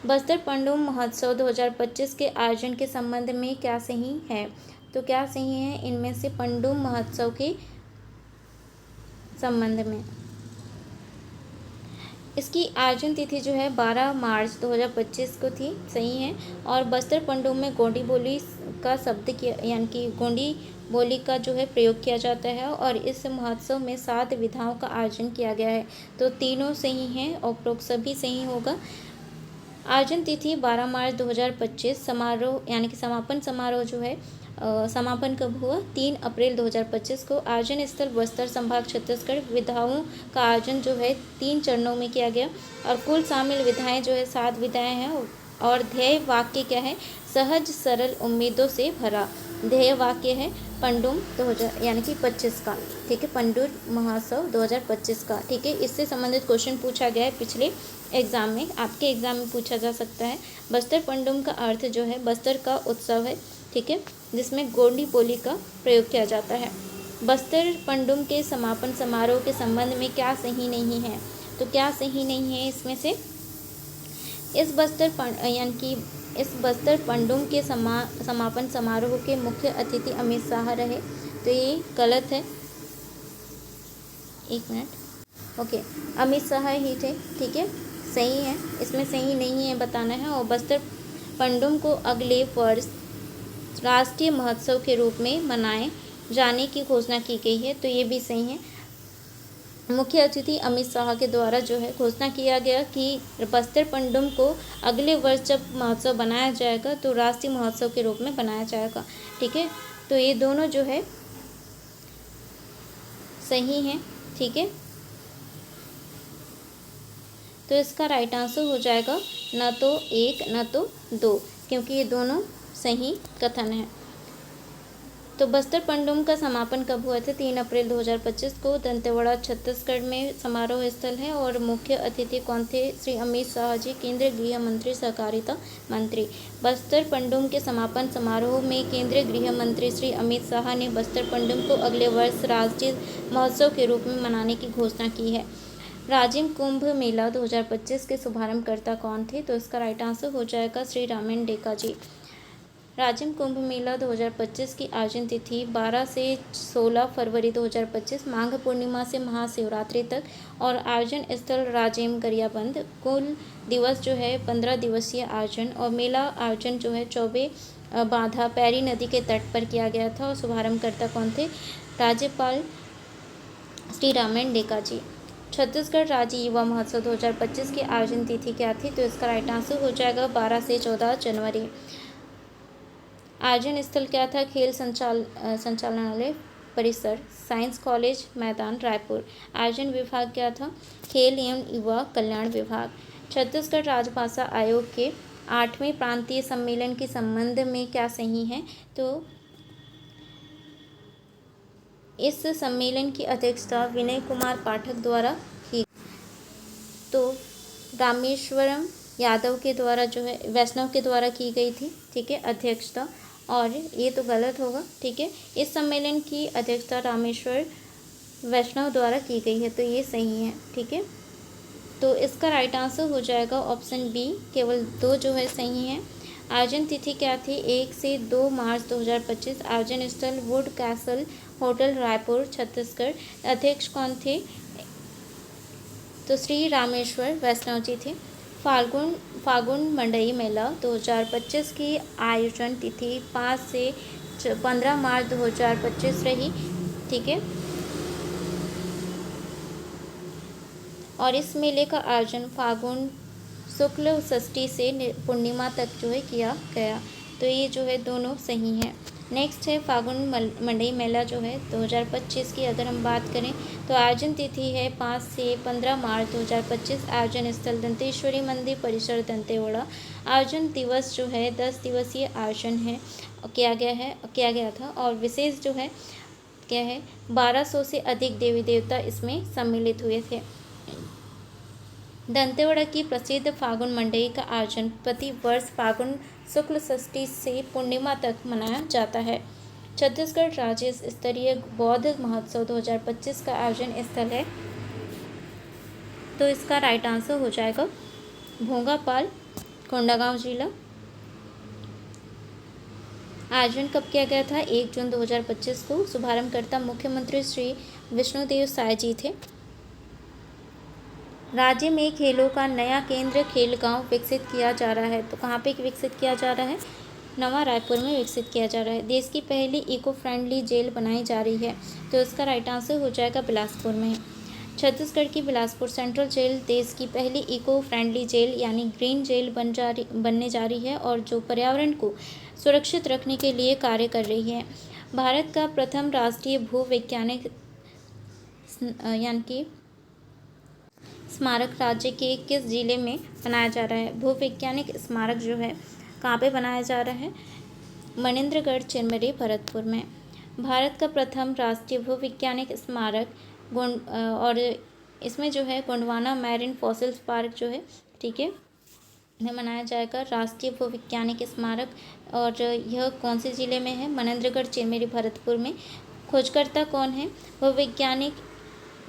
बस्तर पंडुम महोत्सव 2025 के आयोजन के संबंध में क्या सही है? तो क्या सही है इनमें से? पंडुम महोत्सव के संबंध में इसकी आयोजन तिथि जो है 12 मार्च 2025 को थी, सही है। और बस्तर पंडुम में गोंडी बोली का शब्द किया यानी कि गोंडी बोली का जो है प्रयोग किया जाता है और इस महोत्सव में 7 विधाओं का आयोजन किया गया है। तो तीनों सही हैं और उपरोक्त सभी सही होगा। आयोजन तिथि 12 मार्च 2025। समारोह यानी कि समापन समारोह जो है समापन कब हुआ? 3 अप्रैल 2025 को। आयोजन स्थल बस्तर संभाग छत्तीसगढ़। विधाओं का आयोजन जो है 3 चरणों में किया गया और कुल शामिल विधाएं जो है 7 विधाएं हैं और ध्येय वाक्य क्या है? सहज सरल उम्मीदों से भरा। ध्येय वाक्य है पंडुम 2000 यानी कि 25 का, ठीक है, पंडुम महोत्सव 2025 का, ठीक है। इससे संबंधित क्वेश्चन पूछा गया है पिछले एग्जाम में, आपके एग्जाम में पूछा जा सकता है। बस्तर पंडुम का अर्थ जो है बस्तर का उत्सव है, ठीक है, जिसमें गोंडी बोली का प्रयोग किया जाता है। बस्तर पंडुम के समापन समारोह के संबंध में क्या सही नहीं है? तो क्या सही नहीं है इसमें से? इस बस्तर पंडुम के समापन समारोह के मुख्य अतिथि अमित शाह रहे, तो ये गलत है। 1 मिनट, ओके, अमित शाह ही थे, ठीक है, सही है, इसमें सही नहीं है बताना है। और बस्तर पंडुम को अगले वर्ष राष्ट्रीय महोत्सव के रूप में मनाए जाने की घोषणा की गई है, तो ये भी सही है। मुख्य अतिथि अमित शाह के द्वारा जो है घोषणा किया गया कि बस्तर पंडुम को अगले वर्ष जब महोत्सव बनाया जाएगा तो राष्ट्रीय महोत्सव के रूप में बनाया जाएगा, ठीक है। तो ये दोनों जो है सही हैं, ठीक है। तो इसका राइट आंसर हो जाएगा न तो 1 न तो 2, क्योंकि ये दोनों सही कथन है। तो बस्तर पंडुम का समापन कब हुआ था? 3 अप्रैल 2025 को। दंतेवाड़ा छत्तीसगढ़ में समारोह स्थल है और मुख्य अतिथि कौन थे? श्री अमित शाह जी, केंद्रीय गृह मंत्री, सहकारिता मंत्री। बस्तर पंडुम के समापन समारोह में केंद्रीय गृह मंत्री श्री अमित शाह ने बस्तर पंडुम को अगले वर्ष राष्ट्रीय महोत्सव के रूप में मनाने की घोषणा की है। राजिम कुंभ मेला 2025 के शुभारंभकर्ता कौन थे? तो इसका राइट आंसर हो जाएगा श्री रामेन डेका जी। राज्य में कुंभ मेला 2025 की आयोजन तिथि 12 से 16 फरवरी 2025 माघ पूर्णिमा से महाशिवरात्रि तक और आयोजन स्थल राजेम गरियाबंद। कुल दिवस जो है 15 दिवसीय आयोजन और मेला आयोजन जो है 24 बाधा पैरी नदी के तट पर किया गया था और शुभारंभकर्ता कौन थे? राज्यपाल श्री रामायण डेका जी। छत्तीसगढ़ राज्य युवा महोत्सव 2025 की आयोजन तिथि क्या थी? तो इसका राइट आंसर हो जाएगा 12 से 14 जनवरी। आयोजन स्थल क्या था? खेल संचालनालय परिसर, साइंस कॉलेज मैदान, रायपुर। आयोजन विभाग क्या था? खेल एवं युवा कल्याण विभाग। छत्तीसगढ़ राजभाषा आयोग के 8वें प्रांतीय सम्मेलन के संबंध में क्या सही है? तो इस सम्मेलन की अध्यक्षता विनय कुमार पाठक द्वारा की। तो रामेश्वरम यादव के द्वारा जो है वैष्णव के द्वारा की गई थी, ठीक है, अध्यक्षता। और ये तो गलत होगा, ठीक है। इस सम्मेलन की अध्यक्षता रामेश्वर वैष्णव द्वारा की गई है, तो ये सही है, ठीक है। तो इसका राइट आंसर हो जाएगा ऑप्शन बी, केवल 2 जो है सही है। आयोजन तिथि क्या थी? 1 से 2 मार्च 2025। आयोजन स्थल would castle hotel, Raipur, Chhattisgarh. अध्यक्ष कौन थे? तो श्री रामेश्वर वैष्णव जी थे। फागुन मंडई मेला 2025 की आयोजन तिथि 5 से 15 मार्च 2025 रही, ठीक है। और इस मेले का आयोजन फागुन शुक्ल षष्ठी से पूर्णिमा तक जो है किया गया, तो ये जो है दोनों सही है। नेक्स्ट है फागुन मंडई मेला जो है 2025 की अगर हम बात करें तो आयोजन तिथि है 5 से 15 मार्च 2025। आयोजन स्थल दंतेश्वरी मंदिर परिसर दंतेवाड़ा। आयोजन दिवस जो है 10 दिवसीय आयोजन है किया गया था और विशेष जो है क्या है 1200 से अधिक देवी देवता इसमें सम्मिलित हुए थे। दंतेवाड़ा की प्रसिद्ध फागुन मंडई का आयोजन प्रति वर्ष फागुन शुक्ल षष्ठी से पूर्णिमा तक मनाया जाता है। छत्तीसगढ़ राज्य स्तरीय बौद्ध महोत्सव 2025 का आयोजन स्थल है, तो इसका राइट आंसर हो जाएगा भोंगापाल, कोंडागांव जिला। आयोजन कब किया गया था? 1 जून 2025 को। शुभारंभकर्ता मुख्यमंत्री श्री विष्णुदेव साय जी थे। राज्य में खेलों का नया केंद्र खेल गांव विकसित किया जा रहा है, तो कहाँ पे विकसित किया जा रहा है? नवा रायपुर में विकसित किया जा रहा है। देश की पहली इको फ्रेंडली जेल बनाई जा रही है, तो इसका राइट आंसर हो जाएगा बिलासपुर में। छत्तीसगढ़ की बिलासपुर सेंट्रल जेल देश की पहली इको फ्रेंडली जेल यानी ग्रीन जेल बनने जा रही है और जो पर्यावरण को सुरक्षित रखने के लिए कार्य कर रही है। भारत का प्रथम राष्ट्रीय भूवैज्ञानिक यानी कि स्मारक राज्य के किस जिले में बनाया जा रहा है? भूवैज्ञानिक स्मारक जो है कहाँ पे बनाया जा रहा है? मनेंद्रगढ़, चिरमिरी, भरतपुर में। भारत का प्रथम राष्ट्रीय भूवैज्ञानिक स्मारक और इसमें जो है गोंडवाना मैरीन फॉसिल्स पार्क जो है, ठीक है, में मनाया जाएगा राष्ट्रीय भूवैज्ञानिक स्मारक। और यह कौन से ज़िले में है? मनेंद्रगढ़, चिरमिरी, भरतपुर में। खोजकर्ता कौन है? भूवैज्ञानिक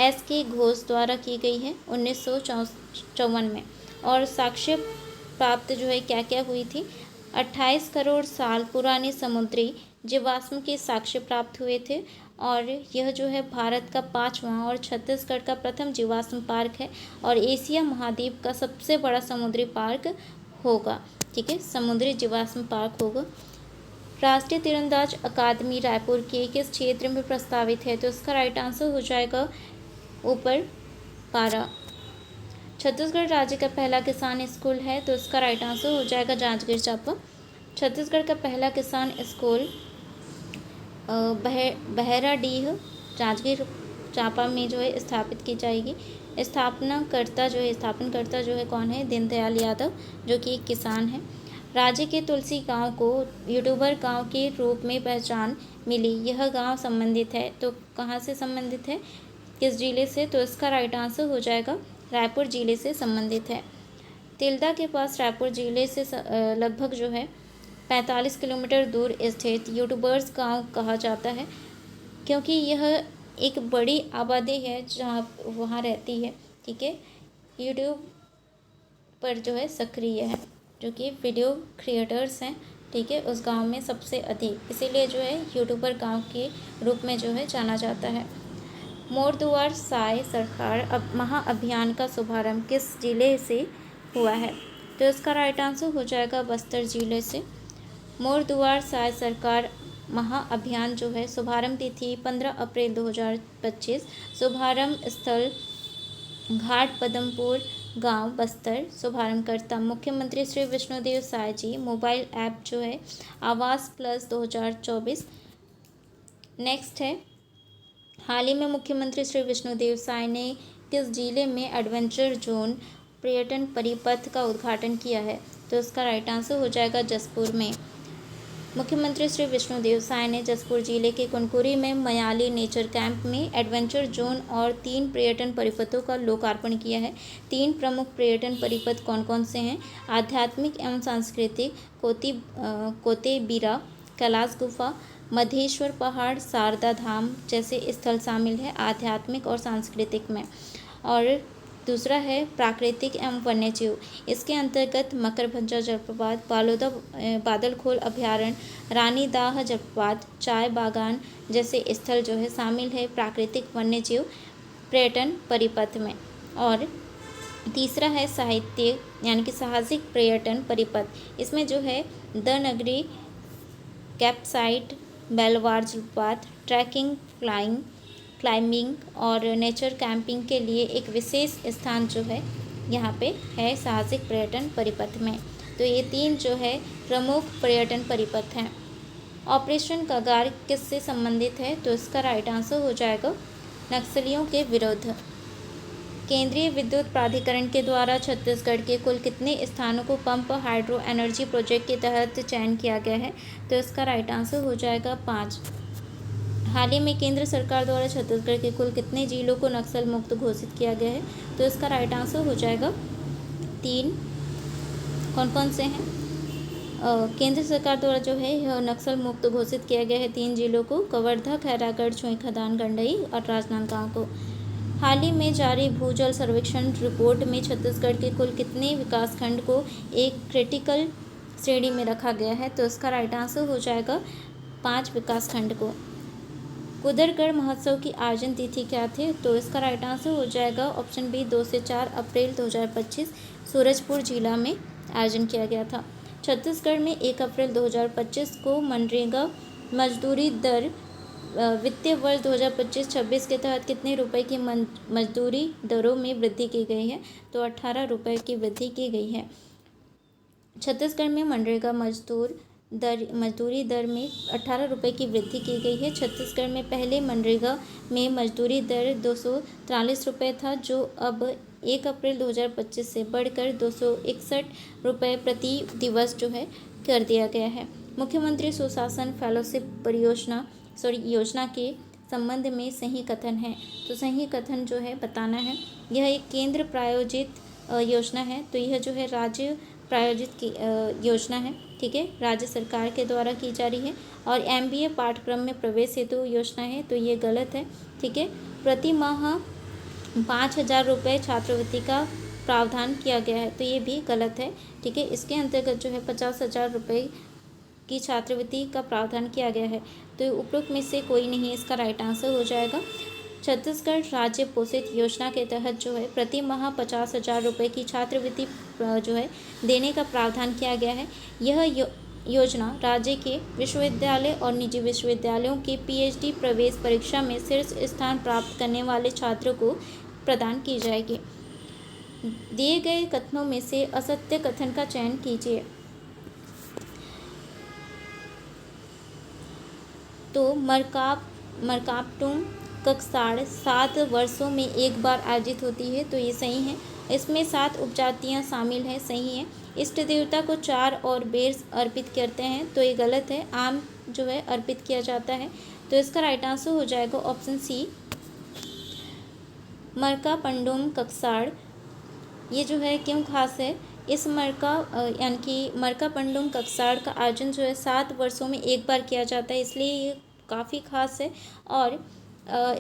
S.K. घोष द्वारा की गई है 1954 में। और साक्ष्य प्राप्त जो है क्या क्या हुई थी? 28 करोड़ साल पुराने समुद्री जीवाश्म के साक्ष्य प्राप्त हुए थे और यह जो है भारत का 5वां और छत्तीसगढ़ का प्रथम जीवाश्म पार्क है और एशिया महाद्वीप का सबसे बड़ा समुद्री पार्क होगा, ठीक है, समुद्री जीवाश्म पार्क होगा। राष्ट्रीय तीरंदाज अकादमी रायपुर के किस क्षेत्र में प्रस्तावित है? तो इसका राइट आंसर हो जाएगा ऊपर पारा। छत्तीसगढ़ राज्य का पहला किसान स्कूल है, तो इसका राइट आंसर हो जाएगा जांजगीर चांपा। छत्तीसगढ़ का पहला किसान स्कूल बहराडीह जांजगीर चांपा में जो है स्थापित की जाएगी। स्थापनकर्ता जो है कौन है? दीनदयाल यादव, जो कि एक किसान है। राज्य के तुलसी गांव को यूट्यूबर गांव के रूप में पहचान मिली, यह गांव संबंधित है, तो कहाँ से संबंधित है? किस जिले से? तो इसका राइट आंसर हो जाएगा रायपुर जिले से संबंधित है। तिल्दा के पास रायपुर जिले से लगभग जो है 45 किलोमीटर दूर स्थित यूट्यूबर्स गांव कहा जाता है, क्योंकि यह एक बड़ी आबादी है जहाँ वहाँ रहती है, ठीक है, यूट्यूब पर जो है सक्रिय है, जो कि वीडियो क्रिएटर्स हैं, ठीक है, उस गांव में सबसे अधिक, इसीलिए जो है यूट्यूबर गांव के रूप में जो है जाना जाता है। मोर दुआर साय सरकार अब महाअभियान का शुभारंभ किस जिले से हुआ है? तो इसका राइट आंसर हो जाएगा बस्तर जिले से। मोर दुआर साय सरकार महाअभियान जो है शुभारंभ तिथि 15 अप्रैल 2025। शुभारंभ स्थल घाट पदमपुर गांव बस्तर। शुभारंभकर्ता मुख्यमंत्री श्री विष्णुदेव साय जी। मोबाइल ऐप जो है आवास प्लस 2024। नेक्स्ट है, हाल ही में मुख्यमंत्री श्री विष्णुदेव साय ने किस जिले में एडवेंचर जोन पर्यटन परिपथ का उद्घाटन किया है? तो इसका राइट आंसर हो जाएगा जसपुर में। मुख्यमंत्री श्री विष्णुदेव साय ने जसपुर जिले के कुनकुरी में मयाली नेचर कैंप में एडवेंचर जोन और 3 पर्यटन परिपथों का लोकार्पण किया है। 3 प्रमुख पर्यटन परिपथ कौन कौन से हैं? आध्यात्मिक एवं सांस्कृतिक कोतेबीरा, कैलाश गुफा, मधेश्वर पहाड़, शारदा धाम जैसे स्थल शामिल है आध्यात्मिक और सांस्कृतिक में। और दूसरा है प्राकृतिक एवं वन्यजीव, इसके अंतर्गत मकरभंजा जलप्रपात, बालोदा बादलखोल अभ्यारण्य, रानी दाह जलप्रपात, चाय बागान जैसे स्थल जो है शामिल है प्राकृतिक वन्यजीव पर्यटन परिपथ में। और तीसरा है साहित्य यानी कि साहसिक पर्यटन परिपथ, इसमें जो है द नगरी, कैंपसाइट, बेलवार जलप्रपात, ट्रैकिंग, क्लाइंबिंग और नेचर कैंपिंग के लिए एक विशेष स्थान जो है यहाँ पे है साहसिक पर्यटन परिपथ में। तो ये 3 जो है प्रमुख पर्यटन परिपथ हैं। ऑपरेशन कगार किससे संबंधित है? तो इसका राइट आंसर हो जाएगा नक्सलियों के विरुद्ध। केंद्रीय विद्युत प्राधिकरण के द्वारा छत्तीसगढ़ के कुल कितने स्थानों को पंप हाइड्रो एनर्जी प्रोजेक्ट के तहत चयन किया गया है? तो इसका राइट आंसर हो जाएगा 5। हाल ही में केंद्र सरकार द्वारा छत्तीसगढ़ के कुल कितने जिलों को नक्सल मुक्त घोषित किया गया है? तो इसका राइट आंसर हो जाएगा 3। कौन कौन से हैं? केंद्र सरकार द्वारा जो है यह नक्सल मुक्त घोषित किया गया है 3 जिलों को, कवर्धा, खैरागढ़, छोईखदान, गंडई और राजनांदगांव को। हाल ही में जारी भूजल सर्वेक्षण रिपोर्ट में छत्तीसगढ़ के कुल कितने विकासखंड को एक क्रिटिकल श्रेणी में रखा गया है? तो इसका राइट आंसर हो जाएगा 5 विकासखंड को। कुदरगढ़ महोत्सव की आयोजन तिथि क्या थी? तो इसका राइट आंसर हो जाएगा ऑप्शन बी 2 से 4 अप्रैल 2025 सूरजपुर जिला में आयोजन किया गया था। छत्तीसगढ़ में 1 अप्रैल 2025 को मनरेगा मजदूरी दर वित्तीय वर्ष 2025-26 के तहत कितने रुपए की मजदूरी दरों में वृद्धि की गई है? तो 18 रुपये की वृद्धि की गई है। छत्तीसगढ़ में मनरेगा मजदूरी दर में 18 रुपये की वृद्धि की गई है। छत्तीसगढ़ में पहले मनरेगा में मजदूरी दर 243 रुपये था, जो अब 1 अप्रैल 2025 से बढ़कर 261 रुपये प्रति दिवस जो है कर दिया गया है। मुख्यमंत्री सुशासन फेलोशिप योजना के संबंध में सही कथन है। तो सही कथन जो है बताना है। यह एक केंद्र प्रायोजित योजना है, तो यह जो है राज्य प्रायोजित की योजना है। ठीक है, राज्य सरकार के द्वारा की जा रही है। और MBA पाठ्यक्रम में प्रवेश हेतु योजना है, तो ये गलत है। ठीक है, प्रति माह 5,000 रुपये छात्रवृत्ति का प्रावधान किया गया है, तो ये भी गलत है। ठीक है, इसके अंतर्गत जो है 50,000 रुपये की छात्रवृत्ति का प्रावधान किया गया है। तो उपरोक्त में से कोई नहीं इसका राइट आंसर हो जाएगा। छत्तीसगढ़ राज्य पोषित योजना के तहत जो है प्रति माह 50,000 रुपये की छात्रवृत्ति जो है देने का प्रावधान किया गया है। यह योजना राज्य के विश्वविद्यालय और निजी विश्वविद्यालयों के PhD प्रवेश परीक्षा में शीर्ष स्थान प्राप्त करने वाले छात्रों को प्रदान की जाएगी। दिए गए कथनों में से असत्य कथन का चयन कीजिए। तो मरकापटूम कक्षाड़ 7 वर्षों में एक बार आयोजित होती है, तो ये सही है। इसमें 7 उपजातियाँ शामिल हैं, सही है। इष्ट देवता को 4 और बेर अर्पित करते हैं, तो ये गलत है। आम जो है अर्पित किया जाता है, तो इसका राइट आंसर हो जाएगा ऑप्शन सी मरकापंडुम कक्षाड़। ये जो है क्यों खास है? इस यानी कि मरकापंडुम कक्षाड़ का आयोजन जो है 7 वर्षों में एक बार किया जाता है, इसलिए ये काफ़ी खास है। और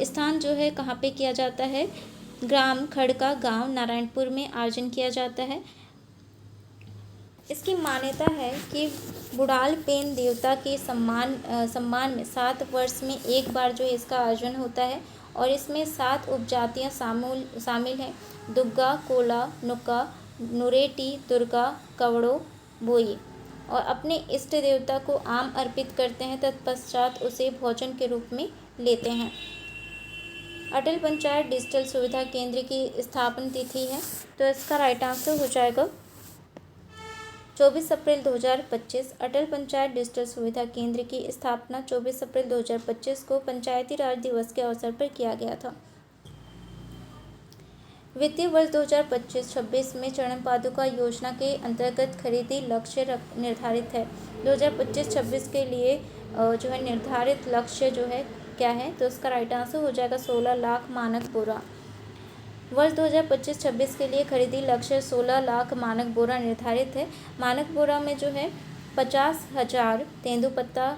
स्थान जो है कहाँ पे किया जाता है? ग्राम खड़का गांव नारायणपुर में आयोजन किया जाता है। इसकी मान्यता है कि बुढ़ालपेन देवता के सम्मान में 7 वर्ष में एक बार जो है इसका आयोजन होता है और इसमें 7 उपजातियां शामिल हैं। दुग्गा, कोला, नुक्का, नुरेटी, दुर्गा, कवड़ो, बोई और अपने इष्ट देवता को आम अर्पित करते हैं, तत्पश्चात उसे भोजन के रूप में लेते हैं। अटल पंचायत डिजिटल सुविधा केंद्र की स्थापना तिथि है, तो इसका राइट आंसर हो जाएगा 24 अप्रैल 2025। अटल पंचायत डिजिटल सुविधा केंद्र की स्थापना 24 अप्रैल 2025 को पंचायती राज दिवस के अवसर पर किया गया था। वित्तीय वर्ष 2025-26 में चरण पादुका योजना के अंतर्गत खरीदी लक्ष्य निर्धारित है। 2025-26 के लिए जो है निर्धारित लक्ष्य जो है क्या है, तो इसका राइट आंसर हो जाएगा 16 लाख मानक बोरा। वर्ष 2025-26 के लिए खरीदी लक्ष्य 16 लाख मानक बोरा निर्धारित है। मानक बोरा में जो है 50,000 तेंदुपत्ता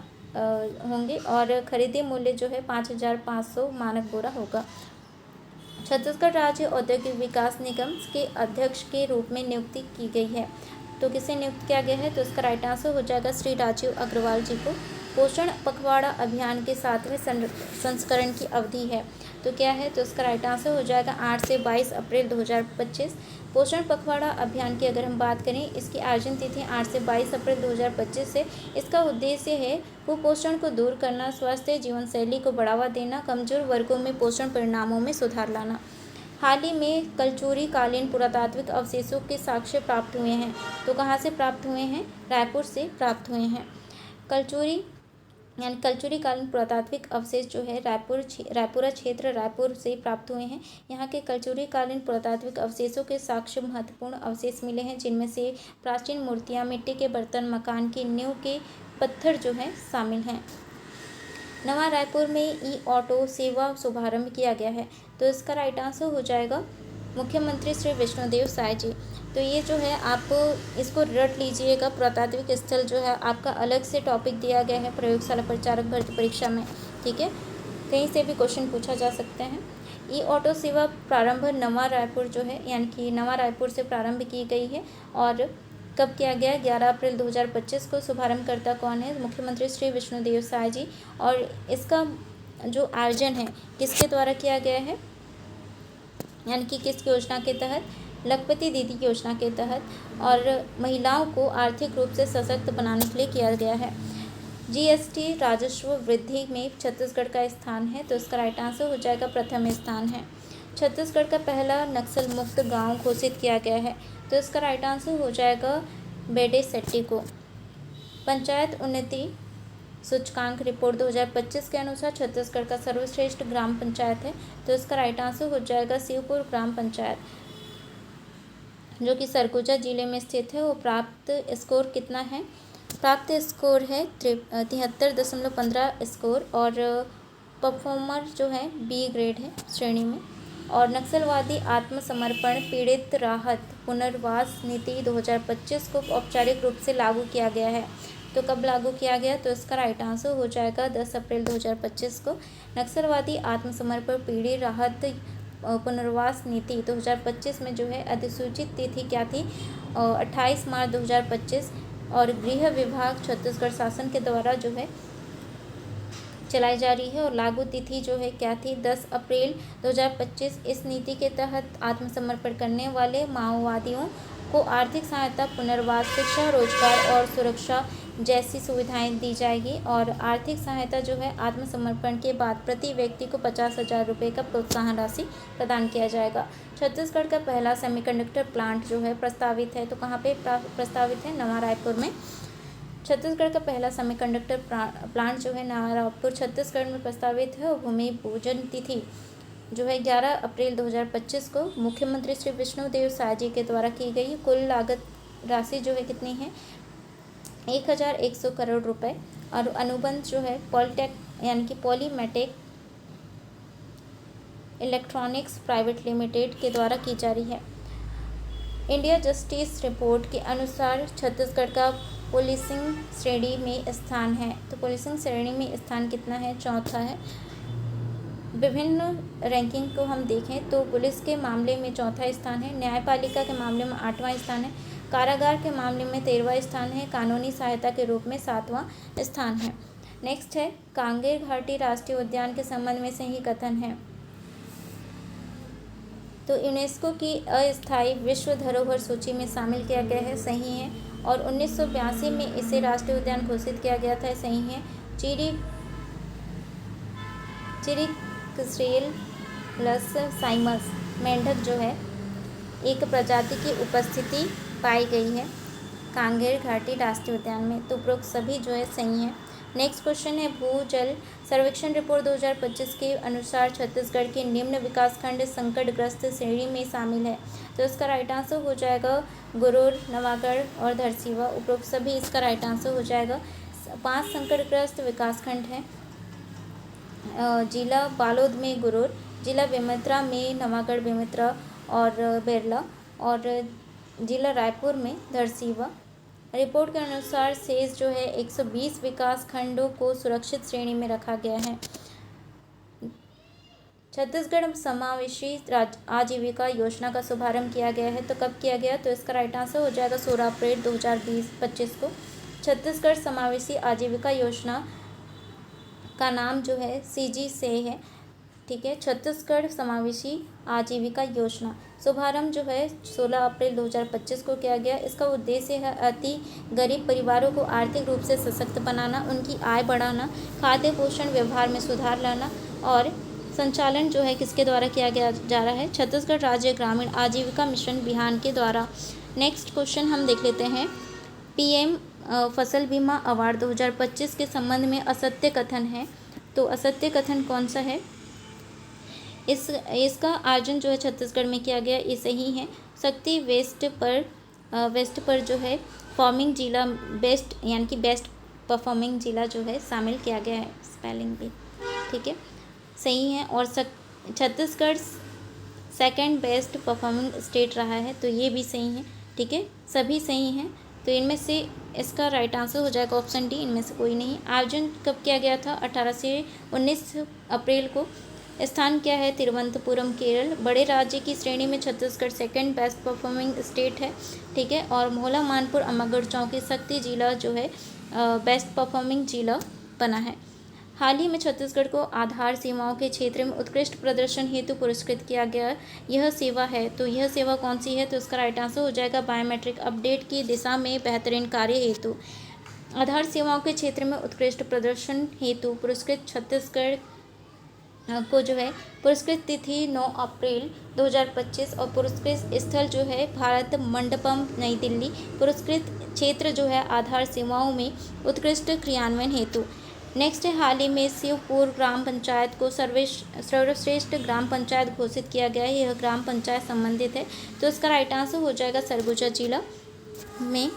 होंगे और खरीदी मूल्य जो है 5,500 मानक बोरा होगा। छत्तीसगढ़ राज्य औद्योगिक विकास निगम के अध्यक्ष के रूप में नियुक्ति की गई है, तो किसे नियुक्त किया गया है, तो इसका राइट आंसर हो जाएगा श्री राजीव अग्रवाल जी को। पोषण पखवाड़ा अभियान के 7वें संस्करण की अवधि है, तो क्या है, तो इसका राइट आंसर हो जाएगा 8 से 22 अप्रैल 2025। पोषण पखवाड़ा अभियान की अगर हम बात करें, इसकी आयोजन तिथि 8 से 22 अप्रैल 2025 से। इसका उद्देश्य है कुपोषण को दूर करना, स्वस्थ जीवन शैली को बढ़ावा देना, कमजोर वर्गों में पोषण परिणामों में सुधार लाना। हाल ही में कलचुरी कालीन पुरातात्विक अवशेषों के साक्ष्य प्राप्त हुए हैं, तो कहाँ से प्राप्त हुए हैं, रायपुर से प्राप्त हुए हैं। कलचुरी कालीन पुरातात्विक अवशेष जो है रायपुरा क्षेत्र रायपुर से प्राप्त हुए हैं। यहाँ के कलचुरी कालीन पुरातात्विक अवशेषों के साक्ष्य महत्वपूर्ण अवशेष मिले हैं, जिनमें से प्राचीन मूर्तियाँ, मिट्टी के बर्तन, मकान की नींव के पत्थर जो है शामिल हैं। नवा रायपुर में ई ऑटो सेवा शुभारंभ किया गया है, तो इसका राइट आंसर हो जाएगा मुख्यमंत्री श्री विष्णुदेव साय जी। तो ये जो है आप इसको रट लीजिएगा। पुरातात्विक स्थल जो है आपका अलग से टॉपिक दिया गया है प्रयोगशाला परिचारक भर्ती परीक्षा में, ठीक है, कहीं से भी क्वेश्चन पूछा जा सकते हैं। ई ऑटो सेवा प्रारंभ नवा रायपुर जो है यानी कि नवा रायपुर से प्रारंभ की गई है और कब किया गया, 11 अप्रैल 2025 को। शुभारंभकर्ता कौन है, मुख्यमंत्री श्री विष्णुदेव साय जी। और इसका जो आयोजन है किसके द्वारा किया गया है, यानी कि किस योजना के तहत, लखपति दीदी योजना के तहत, और महिलाओं को आर्थिक रूप से सशक्त बनाने के लिए किया गया है। जीएसटी राजस्व वृद्धि में छत्तीसगढ़ का स्थान है, तो इसका राइट आंसर हो जाएगा प्रथम स्थान है। छत्तीसगढ़ का पहला नक्सल मुक्त गांव घोषित किया गया है, तो इसका राइट आंसर हो जाएगा बेडेसेट्टी को। पंचायत उन्नति सूचकांक रिपोर्ट 2025 के अनुसार छत्तीसगढ़ का सर्वश्रेष्ठ ग्राम पंचायत है, तो इसका राइट आंसर हो जाएगा शिवपुर ग्राम पंचायत, जो कि सरगुजा जिले में स्थित है। वो प्राप्त स्कोर कितना है, प्राप्त स्कोर है 73.15 स्कोर और परफॉर्मर जो है बी ग्रेड है श्रेणी में। और नक्सलवादी आत्मसमर्पण पीड़ित राहत पुनर्वास नीति 2025 को औपचारिक रूप से लागू किया गया है, तो कब लागू किया गया, तो इसका राइट आंसर हो जाएगा 10 अप्रैल 2025 को। नक्सलवादी आत्मसमर्पण पीड़ित राहत पुनर्वास नीति 2025 में जो है अधिसूचित तिथि क्या थी, 28 मार्च 2025 और गृह विभाग छत्तीसगढ़ शासन के द्वारा जो है चलाई जा रही है और लागू तिथि जो है क्या थी, 10 अप्रैल 2025। इस नीति के तहत आत्मसमर्पण करने वाले माओवादियों को आर्थिक सहायता, पुनर्वास, शिक्षा, रोजगार और सुरक्षा जैसी सुविधाएं दी जाएगी और आर्थिक सहायता जो है आत्मसमर्पण के बाद प्रति व्यक्ति को 50,000 रुपये का प्रोत्साहन राशि प्रदान किया जाएगा। छत्तीसगढ़ का पहला सेमीकंडक्टर प्लांट जो है प्रस्तावित है, तो कहाँ पे प्रस्तावित है, नवा रायपुर में। छत्तीसगढ़ का पहला सेमीकंडक्टर प्लांट जो है नवा रायपुर छत्तीसगढ़ में प्रस्तावित है और भूमि पूजन तिथि जो है 11 अप्रैल 2025 को मुख्यमंत्री श्री विष्णुदेव साय जी के द्वारा की गई। कुल लागत राशि जो है कितनी है, 1,100 करोड़ रुपए और अनुबंध जो है पॉलीटेक यानी कि पॉलीमेटेक इलेक्ट्रॉनिक्स प्राइवेट लिमिटेड के द्वारा की जा रही है। इंडिया जस्टिस रिपोर्ट के अनुसार छत्तीसगढ़ का पुलिसिंग श्रेणी में स्थान है, तो पुलिसिंग श्रेणी में स्थान कितना है, चौथा है। विभिन्न रैंकिंग को हम देखें तो पुलिस के मामले में चौथा स्थान है, न्यायपालिका के मामले में 8वां स्थान है, कारागार के मामले में 13वां स्थान है। कानूनी सहायता के रूप में 7वां स्थान है। नेक्स्ट है कांगेर घाटी राष्ट्रीय उद्यान के संबंध में सही कथन है। तो यूनेस्को की अस्थायी विश्व धरोहर सूची में शामिल किया गया है, सही है। और 1982 में इसे राष्ट्रीय उद्यान घोषित किया गया था, सही है। चिरिकसेलस साइमस मेंढक जो है एक प्रजाति की उपस्थिति पाई गई है कांगेर घाटी राष्ट्रीय उद्यान में। तो उपरोक्त सभी जो है सही है। नेक्स्ट क्वेश्चन है भूजल सर्वेक्षण रिपोर्ट 2025 के अनुसार छत्तीसगढ़ के निम्न विकासखंड संकटग्रस्त श्रेणी में शामिल है। तो इसका राइट आंसर हो जाएगा गुरूर, नवागढ़ और धरसीवा। उपरोक्त सभी इसका राइट आंसर हो जाएगा। 5 संकटग्रस्त विकासखंड हैं। जिला बालोद में गुरूर, जिला बेमेतरा में नवागढ़, बेमेतरा और बेरला, और जिला रायपुर में धरसीवा। रिपोर्ट के अनुसार शेष जो है 120 विकास खंडों को सुरक्षित श्रेणी में रखा गया है। छत्तीसगढ़ समावेशी आजीविका योजना का शुभारंभ किया गया है। तो कब किया गया? तो इसका राइट आंसर हो जाएगा 16 अप्रैल 2025 को। छत्तीसगढ़ समावेशी आजीविका योजना का नाम जो है CG से है, ठीक है। छत्तीसगढ़ समावेशी आजीविका योजना शुभारंभ जो है 16 अप्रैल 2025 को किया गया। इसका उद्देश्य है अति गरीब परिवारों को आर्थिक रूप से सशक्त बनाना, उनकी आय बढ़ाना, खाद्य पोषण व्यवहार में सुधार लाना, और संचालन जो है किसके द्वारा किया गया जा रहा है? छत्तीसगढ़ राज्य ग्रामीण आजीविका मिशन बिहान के द्वारा। नेक्स्ट क्वेश्चन हम देख लेते हैं। PM फसल बीमा अवार्ड 2025 के संबंध में असत्य कथन है। तो असत्य कथन कौन सा है? इसका आयोजन जो है छत्तीसगढ़ में किया गया, ये सही है। शक्ति वेस्ट पर जो है फॉर्मिंग जिला बेस्ट यानी कि बेस्ट परफॉर्मिंग जिला जो है शामिल किया गया है। स्पेलिंग भी ठीक है, सही है। और Chhattisgarh second best performing state रहा है, तो ये भी सही है, ठीक है। सभी सही हैं, तो इनमें से इसका राइट आंसर हो जाएगा ऑप्शन डी, इनमें से कोई नहीं। आयोजन कब किया गया था? 18 से 19 अप्रैल को। स्थान क्या है? तिरुवनंतपुरम, केरल। बड़े राज्य की श्रेणी में Chhattisgarh second best performing state है, ठीक है। और मोहला मानपुर अम्बागढ़ चौकी शक्ति जिला जो है बेस्ट परफॉर्मिंग जिला बना है। हाल ही में छत्तीसगढ़ को आधार सेवाओं के क्षेत्र में उत्कृष्ट प्रदर्शन हेतु पुरस्कृत किया गया यह सेवा है। तो यह सेवा कौन सी है? तो इसका राइट आंसर हो जाएगा बायोमेट्रिक अपडेट की दिशा में बेहतरीन कार्य हेतु। आधार सेवाओं के क्षेत्र में उत्कृष्ट प्रदर्शन हेतु पुरस्कृत छत्तीसगढ़ को जो है पुरस्कृत तिथि 9 अप्रैल 2025 और पुरस्कृत स्थल जो है भारत मंडपम नई दिल्ली। पुरस्कृत क्षेत्र जो है आधार सेवाओं में उत्कृष्ट क्रियान्वयन हेतु। नेक्स्ट है हाल ही में शिवपुर ग्राम पंचायत को सर्वश्रेष्ठ ग्राम पंचायत घोषित किया गया है। यह ग्राम पंचायत संबंधित है, तो इसका राइट आंसर हो जाएगा सरगुजा जिला में।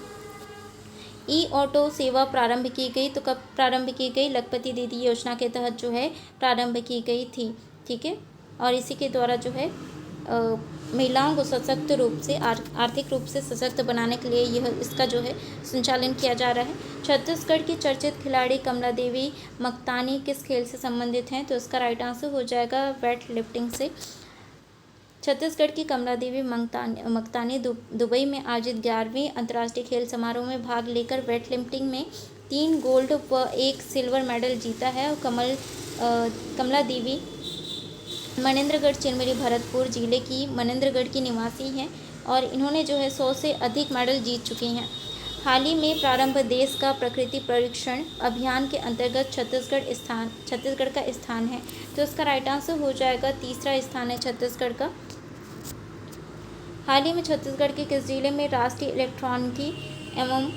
ऑटो सेवा प्रारंभ की गई, तो कब प्रारंभ की गई? लखपति दीदी योजना के तहत जो है प्रारंभ की गई थी, ठीक है। और इसी के द्वारा जो है महिलाओं को सशक्त रूप से आर्थिक रूप से सशक्त बनाने के लिए यह इसका जो है संचालन किया जा रहा है। छत्तीसगढ़ की चर्चित खिलाड़ी कमला देवी मक्तानी किस खेल से संबंधित हैं? तो इसका राइट आंसर हो जाएगा वेट लिफ्टिंग से। छत्तीसगढ़ की कमला देवी मक्तानी दुबई में आयोजित 11वीं अंतर्राष्ट्रीय खेल समारोह में भाग लेकर वेट लिफ्टिंग में 3 गोल्ड व 1 सिल्वर मेडल जीता है। और कमला देवी मनेंद्रगढ़ चिरमिरी भरतपुर जिले की मनेंद्रगढ़ की निवासी हैं और इन्होंने जो है 100 से अधिक मेडल जीत चुकी हैं। हाल ही में प्रारंभ देश का प्रकृति परीक्षण अभियान के अंतर्गत छत्तीसगढ़ का स्थान है, तो इसका राइट आंसर हो जाएगा तीसरा स्थान है छत्तीसगढ़ का। हाल ही में छत्तीसगढ़ के किस जिले में राष्ट्रीय इलेक्ट्रॉनिकी एवं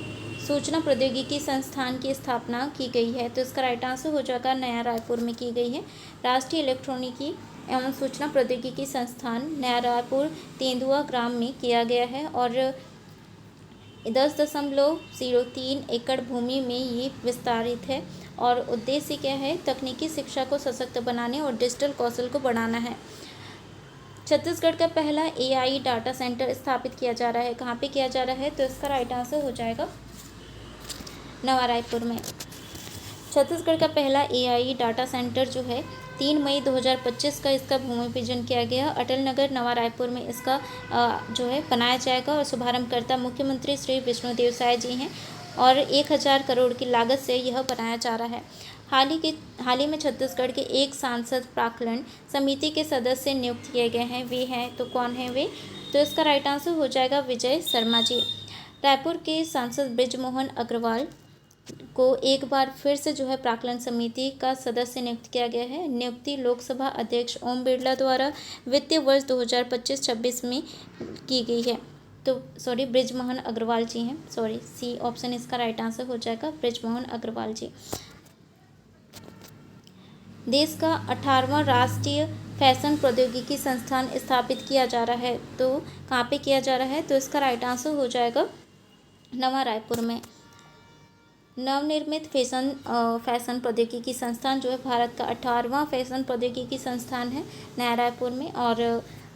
सूचना प्रौद्योगिकी संस्थान की स्थापना की गई है? तो इसका राइट आंसर हो जाएगा नया रायपुर में की गई है। राष्ट्रीय इलेक्ट्रॉनिकी एवं सूचना प्रौद्योगिकी संस्थान नया रायपुर तेंदुआ ग्राम में किया गया है और 10.03 एकड़ भूमि में ये विस्तारित है। और उद्देश्य क्या है? तकनीकी शिक्षा को सशक्त बनाने और डिजिटल कौशल को बढ़ाना है। छत्तीसगढ़ का पहला AI डाटा सेंटर स्थापित किया जा रहा है। कहाँ पे किया जा रहा है? तो इसका राइट आंसर हो जाएगा नवा रायपुर में। छत्तीसगढ़ का पहला AI डाटा सेंटर जो है 3 मई 2025 का इसका भूमि पूजन किया गया। अटल नगर नवा रायपुर में इसका जो है बनाया जाएगा और शुभारंभकर्ता मुख्यमंत्री श्री विष्णुदेव साय जी हैं और 1000 करोड़ की लागत से यह बनाया जा रहा है। हाल ही में छत्तीसगढ़ के एक सांसद प्राक्कलन समिति के सदस्य नियुक्त किए गए हैं। वे हैं तो कौन है वे? तो इसका राइट आंसर हो जाएगा विजय शर्मा जी। रायपुर के सांसद बृजमोहन अग्रवाल को एक बार फिर से जो है प्राक्कलन समिति का सदस्य नियुक्त किया गया है। नियुक्ति लोकसभा अध्यक्ष ओम बिरला द्वारा वित्तीय वर्ष 2025-26 में की गई है। तो सॉरी, बृजमोहन अग्रवाल जी हैं, सॉरी, सी ऑप्शन इसका राइट आंसर हो जाएगा, बृजमोहन अग्रवाल जी। देश का 18वां राष्ट्रीय फैशन प्रौद्योगिकी संस्थान स्थापित किया जा रहा है। तो कहाँ पे किया जा रहा है? तो इसका राइट आंसर हो जाएगा नवा रायपुर में। नवनिर्मित फैशन प्रौद्योगिकी संस्थान जो है भारत का 18वां फैशन प्रौद्योगिकी संस्थान है नया रायपुर में। और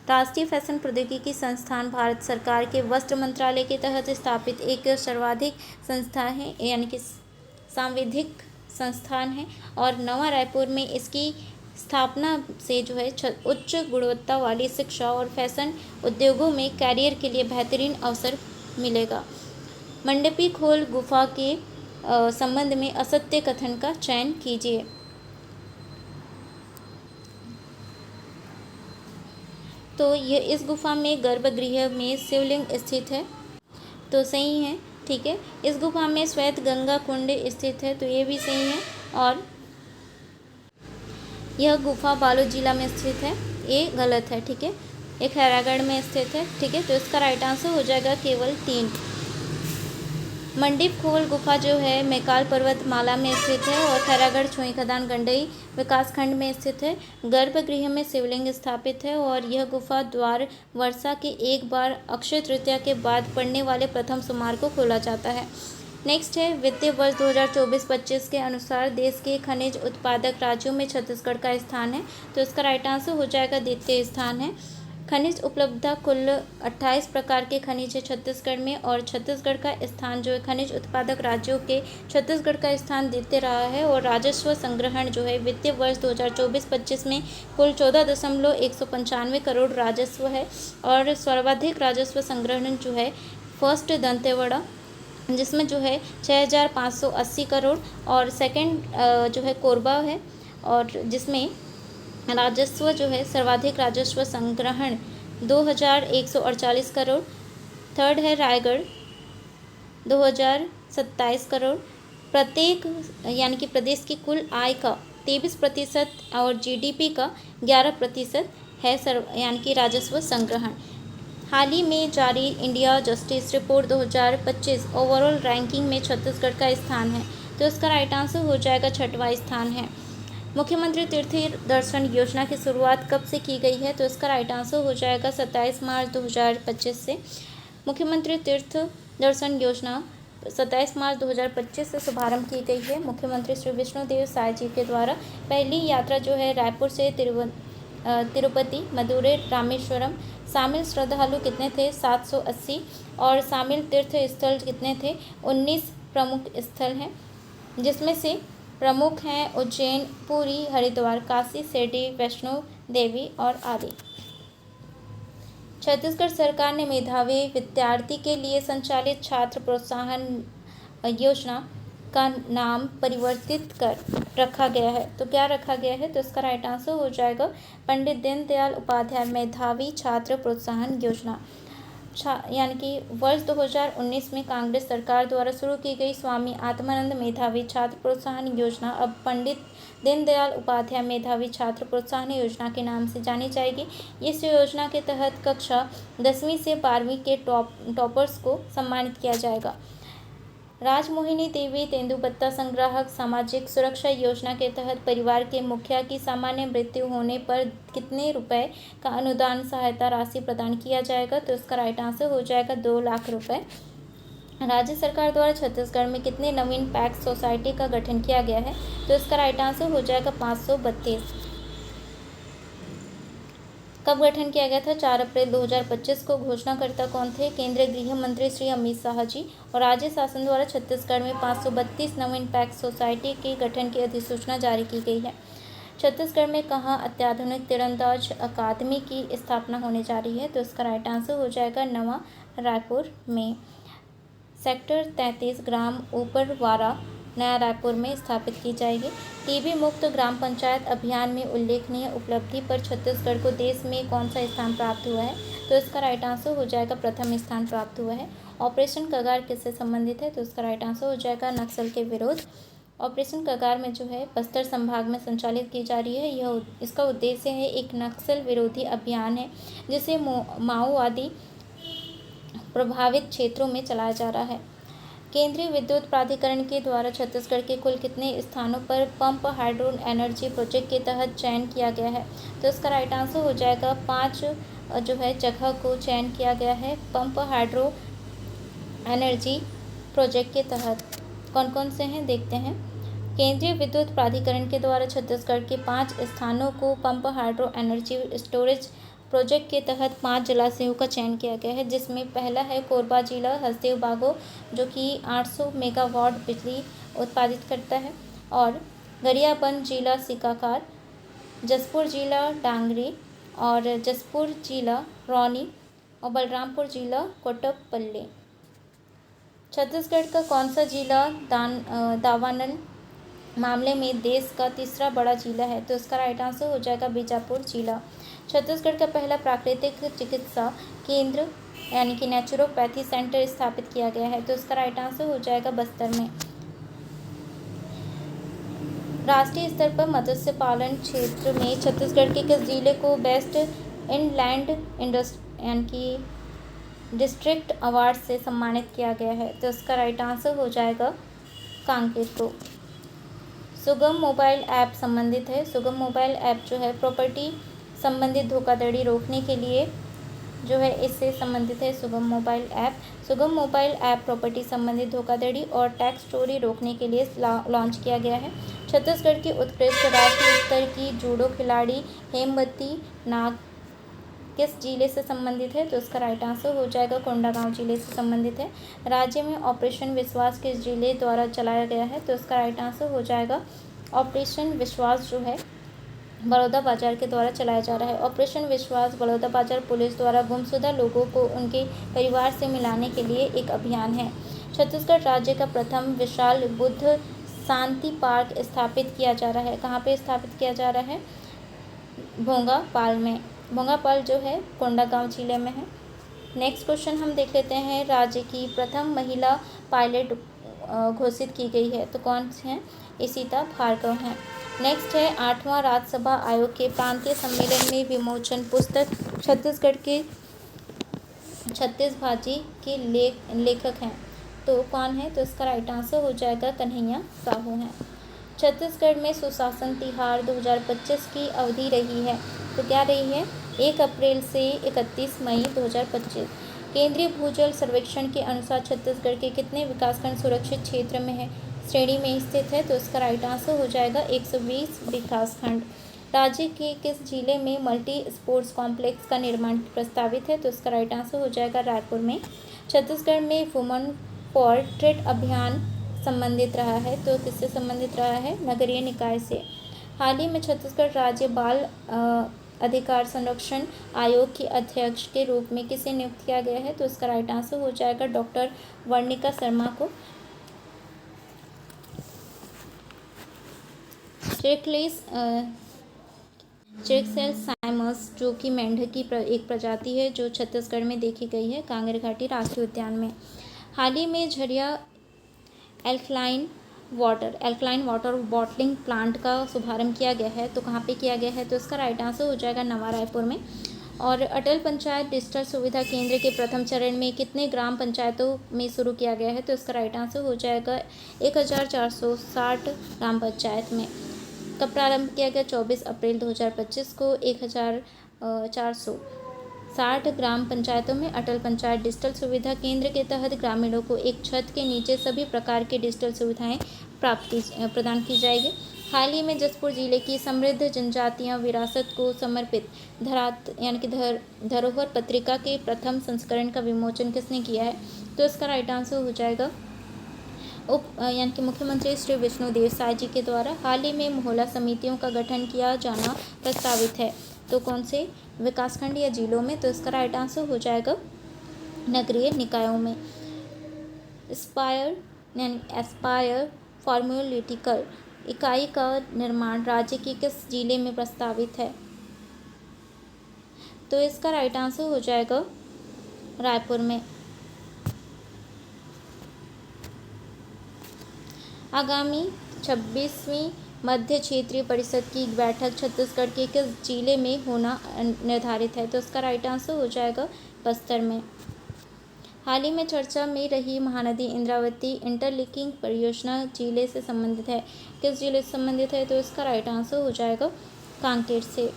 राष्ट्रीय फैशन प्रौद्योगिकी संस्थान भारत सरकार के वस्त्र मंत्रालय के तहत स्थापित एक सर्वाधिक संस्था है, यानी कि सांविधिक संस्थान है। और नवा रायपुर में इसकी स्थापना से जो है उच्च गुणवत्ता वाली शिक्षा और फैशन उद्योगों में कैरियर के लिए बेहतरीन अवसर मिलेगा। मंडपी खोल गुफा के संबंध में असत्य कथन का चयन कीजिए। तो यह इस गुफा में गर्भगृह में शिवलिंग स्थित है, तो सही है, ठीक है। इस गुफा में श्वेत गंगा कुंड स्थित है, तो ये भी सही है। और यह गुफा बालोद जिला में स्थित है, ये गलत है, ठीक है। ये खैरागढ़ में स्थित है, ठीक है। तो इसका राइट आंसर हो जाएगा केवल 3। मंडीप खोल गुफा जो है मैकाल पर्वतमाला में स्थित है और खैरागढ़ छुई खदान गंडई विकासखंड में स्थित है। गर्भगृह में शिवलिंग स्थापित है और यह गुफा द्वार वर्षा के एक बार अक्षय तृतीया के बाद पड़ने वाले प्रथम सोमवार को खोला जाता है। नेक्स्ट है, वित्तीय वर्ष 2024-25 के अनुसार देश के खनिज उत्पादक राज्यों में छत्तीसगढ़ का स्थान है। तो इसका राइट आंसर हो जाएगा द्वितीय स्थान है। खनिज उपलब्धता कुल 28 प्रकार के खनिज है छत्तीसगढ़ में और छत्तीसगढ़ का स्थान जो है खनिज उत्पादक राज्यों के छत्तीसगढ़ का स्थान देते रहा है। और राजस्व संग्रहण जो है वित्तीय वर्ष 2024-25 में कुल 14.195 करोड़ राजस्व है। और सर्वाधिक राजस्व संग्रहण जो है फर्स्ट दंतेवाड़ा, जिसमें जो है 6580 करोड़, और सेकंड जो है कोरबा है और जिसमें राजस्व जो है सर्वाधिक राजस्व संग्रहण 2148 करोड़। थर्ड है रायगढ़ 2027 करोड़। प्रत्येक यानी कि प्रदेश की कुल आय का 23% और जीडीपी का 11% है यानी कि राजस्व संग्रहण। हाल ही में जारी India justice report 2025 overall ranking में छत्तीसगढ़ का स्थान है। तो इसका राइट आंसर हो जाएगा 6वां स्थान है। मुख्यमंत्री तीर्थ दर्शन योजना की शुरुआत कब से की गई है? तो इसका राइट आंसर हो जाएगा 27 मार्च 2025 से। मुख्यमंत्री तीर्थ दर्शन योजना 27 मार्च 2025 से शुभारंभ की गई है। मुख्यमंत्री श्री विष्णुदेव साय जी के द्वारा पहली यात्रा जो है रायपुर से तिरुपति, मदुरै, रामेश्वरम। शामिल श्रद्धालु कितने थे? 780। और शामिल तीर्थ स्थल कितने थे? 19 प्रमुख स्थल हैं, जिसमें से प्रमुख हैं उज्जैन, पुरी, हरिद्वार, काशी, शिरडी, वैष्णो देवी और आदि। छत्तीसगढ़ सरकार ने मेधावी विद्यार्थी के लिए संचालित छात्र प्रोत्साहन योजना का नाम परिवर्तित कर रखा गया है। तो क्या रखा गया है? तो इसका राइट आंसर हो जाएगा पंडित दीनदयाल उपाध्याय मेधावी छात्र प्रोत्साहन योजना। यानी कि वर्ष 2019 में कांग्रेस सरकार द्वारा शुरू की गई स्वामी आत्मानंद मेधावी छात्र प्रोत्साहन योजना अब पंडित दीनदयाल उपाध्याय मेधावी छात्र प्रोत्साहन योजना के नाम से जानी जाएगी। इस योजना के तहत कक्षा 10वीं से 12वीं के टॉपर्स को सम्मानित किया जाएगा। राजमोहिनी देवी तेंदुपत्ता संग्राहक सामाजिक सुरक्षा योजना के तहत परिवार के मुखिया की सामान्य मृत्यु होने पर कितने रुपए का अनुदान सहायता राशि प्रदान किया जाएगा? तो इसका राइट आंसर हो जाएगा 2 लाख रुपए। राज्य सरकार द्वारा छत्तीसगढ़ में कितने नवीन पैक्स सोसाइटी का गठन किया गया है? तो इसका राइट आंसर हो जाएगा 532। कब गठन किया गया था? 4 अप्रैल 2025 को। घोषणाकर्ता कौन थे? केंद्रीय गृह मंत्री श्री अमित शाह जी। और राज्य शासन द्वारा छत्तीसगढ़ में 532 नवीन पैक्स सोसाइटी के गठन की अधिसूचना जारी की गई है। छत्तीसगढ़ में कहाँ अत्याधुनिक तीरंदाज अकादमी की स्थापना होने जा रही है? तो इसका राइट आंसर हो जाएगा नवा रायपुर में। सेक्टर 33 ग्राम ऊपरवारा नया रायपुर में स्थापित की जाएगी। टीबी मुक्त ग्राम पंचायत अभियान में उल्लेखनीय उपलब्धि पर छत्तीसगढ़ को देश में कौन सा स्थान प्राप्त हुआ है? तो इसका राइट आंसर हो जाएगा प्रथम स्थान प्राप्त हुआ है। ऑपरेशन कगार किससे संबंधित है? तो इसका राइट आंसर हो जाएगा नक्सल के विरोध। ऑपरेशन कगार में जो है बस्तर संभाग में संचालित की जा रही है। इसका उद्देश्य है एक नक्सल विरोधी अभियान है जिसे माओवादी प्रभावित क्षेत्रों में चलाया जा रहा है। केंद्रीय विद्युत प्राधिकरण के द्वारा छत्तीसगढ़ के कुल कितने स्थानों पर पंप हाइड्रो एनर्जी प्रोजेक्ट के तहत चयन किया गया है? तो इसका राइट आंसर हो जाएगा 5 जो है जगह को चयन किया गया है पंप हाइड्रो एनर्जी प्रोजेक्ट के तहत। कौन कौन से हैं देखते हैं। केंद्रीय विद्युत प्राधिकरण के द्वारा छत्तीसगढ़ के 5 स्थानों को pump hydro energy storage project के तहत 5 जलाशयों का चयन किया गया है, जिसमें पहला है कोरबा जिला हसदेव बागो जो कि 800 मेगावाट बिजली उत्पादित करता है, और गरियाबंद जिला सिकाकार, जसपुर जिला डांगरी, और जसपुर जिला रौनी, और बलरामपुर जिला कोटपल्ली। छत्तीसगढ़ का कौन सा जिला दावानल मामले में देश का तीसरा बड़ा जिला है? तो इसका राइट आंसर हो जाएगा बीजापुर जिला। छत्तीसगढ़ का पहला प्राकृतिक चिकित्सा केंद्र यानी कि नेचुरोपैथी सेंटर स्थापित किया गया है। तो इसका राइट आंसर हो जाएगा बस्तर में। राष्ट्रीय स्तर पर मत्स्य पालन क्षेत्र में छत्तीसगढ़ के किस जिले को बेस्ट इनलैंड इंडस्ट्री यानी कि डिस्ट्रिक्ट अवार्ड से सम्मानित किया गया है? तो इसका राइट आंसर हो जाएगा कांकेर को। सुगम मोबाइल ऐप संबंधित है। सुगम मोबाइल ऐप जो है प्रॉपर्टी संबंधित धोखाधड़ी रोकने के लिए जो है इससे संबंधित है। सुगम मोबाइल ऐप प्रॉपर्टी संबंधित धोखाधड़ी और टैक्स चोरी रोकने के लिए लॉन्च किया गया है। छत्तीसगढ़ की उत्कृष्ट राष्ट्रीय स्तर की जूडो खिलाड़ी हेमवती नाग किस जिले से संबंधित है? तो इसका राइट आंसर हो जाएगा कोंडागांव जिले से संबंधित है। राज्य में ऑपरेशन विश्वास किस जिले द्वारा चलाया गया है? तो इसका राइट आंसर हो जाएगा ऑपरेशन विश्वास जो है बलौदाबाजार के द्वारा चलाया जा रहा है। ऑपरेशन विश्वास बलौदाबाजार पुलिस द्वारा गुमशुदा लोगों को उनके परिवार से मिलाने के लिए एक अभियान है। छत्तीसगढ़ राज्य का प्रथम विशाल बुद्ध शांति पार्क स्थापित किया जा रहा है। कहाँ पे स्थापित किया जा रहा है? भोंगापाल में। भोंगापाल जो है कोंडागांव जिले में है। नेक्स्ट क्वेश्चन हम देख लेते हैं। राज्य की प्रथम महिला पायलट घोषित की गई है, तो कौन सी हैं? इशिता भार्गव हैं। नेक्स्ट है 8वां राज्यसभा आयोग के प्रांतीय सम्मेलन में विमोचन पुस्तक छत्तीसगढ़ के छत्तीस भाजी के लेखक हैं, तो कौन है? तो इसका राइट आंसर हो जाएगा कन्हैया साहू हैं। छत्तीसगढ़ में सुशासन तिहार 2025 की अवधि रही है, तो क्या रही है? 1 अप्रैल से 31 मई 2025। केंद्रीय भूजल सर्वेक्षण के अनुसार छत्तीसगढ़ के कितने विकासखंड सुरक्षित क्षेत्र में है श्रेणी में स्थित है? तो इसका राइट आंसर हो जाएगा 120 विकासखंड। राज्य के किस जिले में मल्टी स्पोर्ट्स कॉम्प्लेक्स का निर्माण प्रस्तावित है? तो इसका राइट आंसर हो जाएगा रायपुर में। छत्तीसगढ़ में वुमन फॉर ट्रेड अभियान संबंधित रहा है, तो किससे संबंधित रहा है? नगरीय निकाय से। हाल ही में छत्तीसगढ़ राज्य बाल अधिकार संरक्षण आयोग की अध्यक्ष के रूप में किसे नियुक्त किया गया है? तो इसका राइट आंसर हो जाएगा डॉक्टर वर्णिका शर्मा को। चिरक्सेल साइमस जो कि मेंढक की एक प्रजाति है जो छत्तीसगढ़ में देखी गई है कांगेर घाटी राष्ट्रीय उद्यान में। हाल ही में Jharia alkaline water bottling plant का शुभारंभ किया गया है, तो कहाँ पे किया गया है? तो इसका राइट आंसर हो जाएगा नवा रायपुर में। और अटल पंचायत डिजिटल सुविधा केंद्र के प्रथम चरण में कितने ग्राम पंचायतों में शुरू किया गया है? तो इसका राइट आंसर हो जाएगा 1460 ग्राम पंचायत में। कब प्रारंभ किया गया? 24 अप्रैल 2025 को 1460 ग्राम पंचायतों में अटल पंचायत डिजिटल सुविधा केंद्र के तहत ग्रामीणों को एक छत के नीचे सभी प्रकार की डिजिटल सुविधाएं प्रदान की जाएगी। हाल ही में जसपुर जिले की समृद्ध जनजातीय विरासत को समर्पित धरोहर पत्रिका के प्रथम संस्करण का विमोचन किसने किया है? तो इसका राइट आंसर हो जाएगा यानी कि मुख्यमंत्री श्री विष्णुदेव साय जी के द्वारा हाल ही में मोहल्ला समितियों का गठन किया जाना प्रस्तावित है। तो कौन से विकासखंड या जिलों में? तो इसका राइट आंसर हो जाएगा नगरीय निकायों में। एस्पायर फार्मास्यूटिकल इकाई का निर्माण राज्य के किस जिले में प्रस्तावित है? तो इसका राइट आंसर हो जाएगा रायपुर में। आगामी 26वीं मध्य क्षेत्रीय परिषद की बैठक छत्तीसगढ़ के किस जिले में होना निर्धारित है? तो इसका राइट आंसर हो जाएगा बस्तर में। हाल ही में चर्चा में रही महानदी इंद्रावती इंटरलिंकिंग परियोजना जिले से संबंधित है। किस जिले से संबंधित है? तो इसका राइट आंसर हो जाएगा कांकेर से।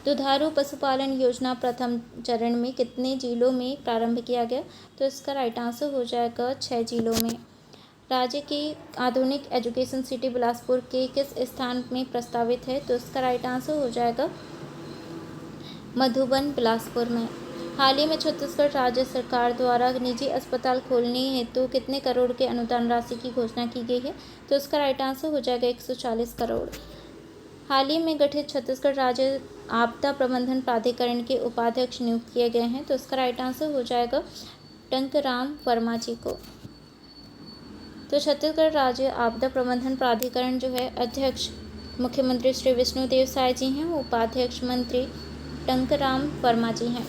दुधारू पशुपालन योजना प्रथम चरण में कितने जिलों में प्रारंभ किया गया? तो इसका राइट आंसर हो जाएगा 6 जिलों में। राज्य की आधुनिक एजुकेशन सिटी बिलासपुर के किस स्थान में प्रस्तावित है? तो इसका राइट आंसर हो जाएगा मधुबन बिलासपुर में। हाल ही में छत्तीसगढ़ राज्य सरकार द्वारा निजी अस्पताल खोलने हेतु कितने करोड़ के अनुदान राशि की घोषणा की गई है? तो इसका राइट आंसर हो जाएगा 140 करोड़। हाल ही में गठित छत्तीसगढ़ राज्य आपदा प्रबंधन प्राधिकरण के उपाध्यक्ष नियुक्त किए गए हैं। तो इसका राइट आंसर हो जाएगा टंकराम वर्मा जी को। तो छत्तीसगढ़ राज्य आपदा प्रबंधन प्राधिकरण जो है अध्यक्ष मुख्यमंत्री श्री विष्णुदेव साय जी हैं, उपाध्यक्ष मंत्री टंकराम वर्मा जी हैं।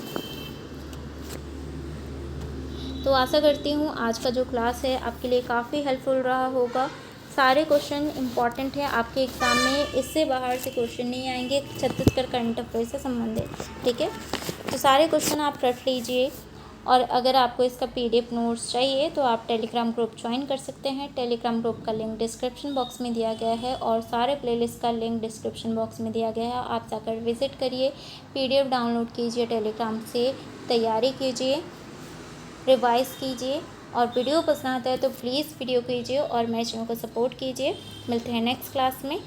तो आशा करती हूँ आज का जो क्लास है आपके लिए काफ़ी हेल्पफुल रहा होगा। सारे क्वेश्चन इंपॉर्टेंट है आपके एग्ज़ाम में, इससे बाहर से क्वेश्चन नहीं आएंगे छत्तीसगढ़ करंट अफेयर से संबंधित, ठीक है। तो सारे क्वेश्चन आप रट लीजिए, और अगर आपको इसका PDF नोट्स चाहिए तो आप टेलीग्राम ग्रुप ज्वाइन कर सकते हैं। टेलीग्राम ग्रुप का लिंक डिस्क्रिप्शन बॉक्स में दिया गया है और सारे प्लेलिस्ट का लिंक डिस्क्रिप्शन बॉक्स में दिया गया है। आप जाकर विज़िट करिए, PDF डाउनलोड कीजिए, टेलीग्राम से तैयारी कीजिए, रिवाइज़ कीजिए, और वीडियो पसंद आता है तो प्लीज़ वीडियो कीजिए और मेरे चैनल को सपोर्ट कीजिए। मिलते हैं नेक्स्ट क्लास में।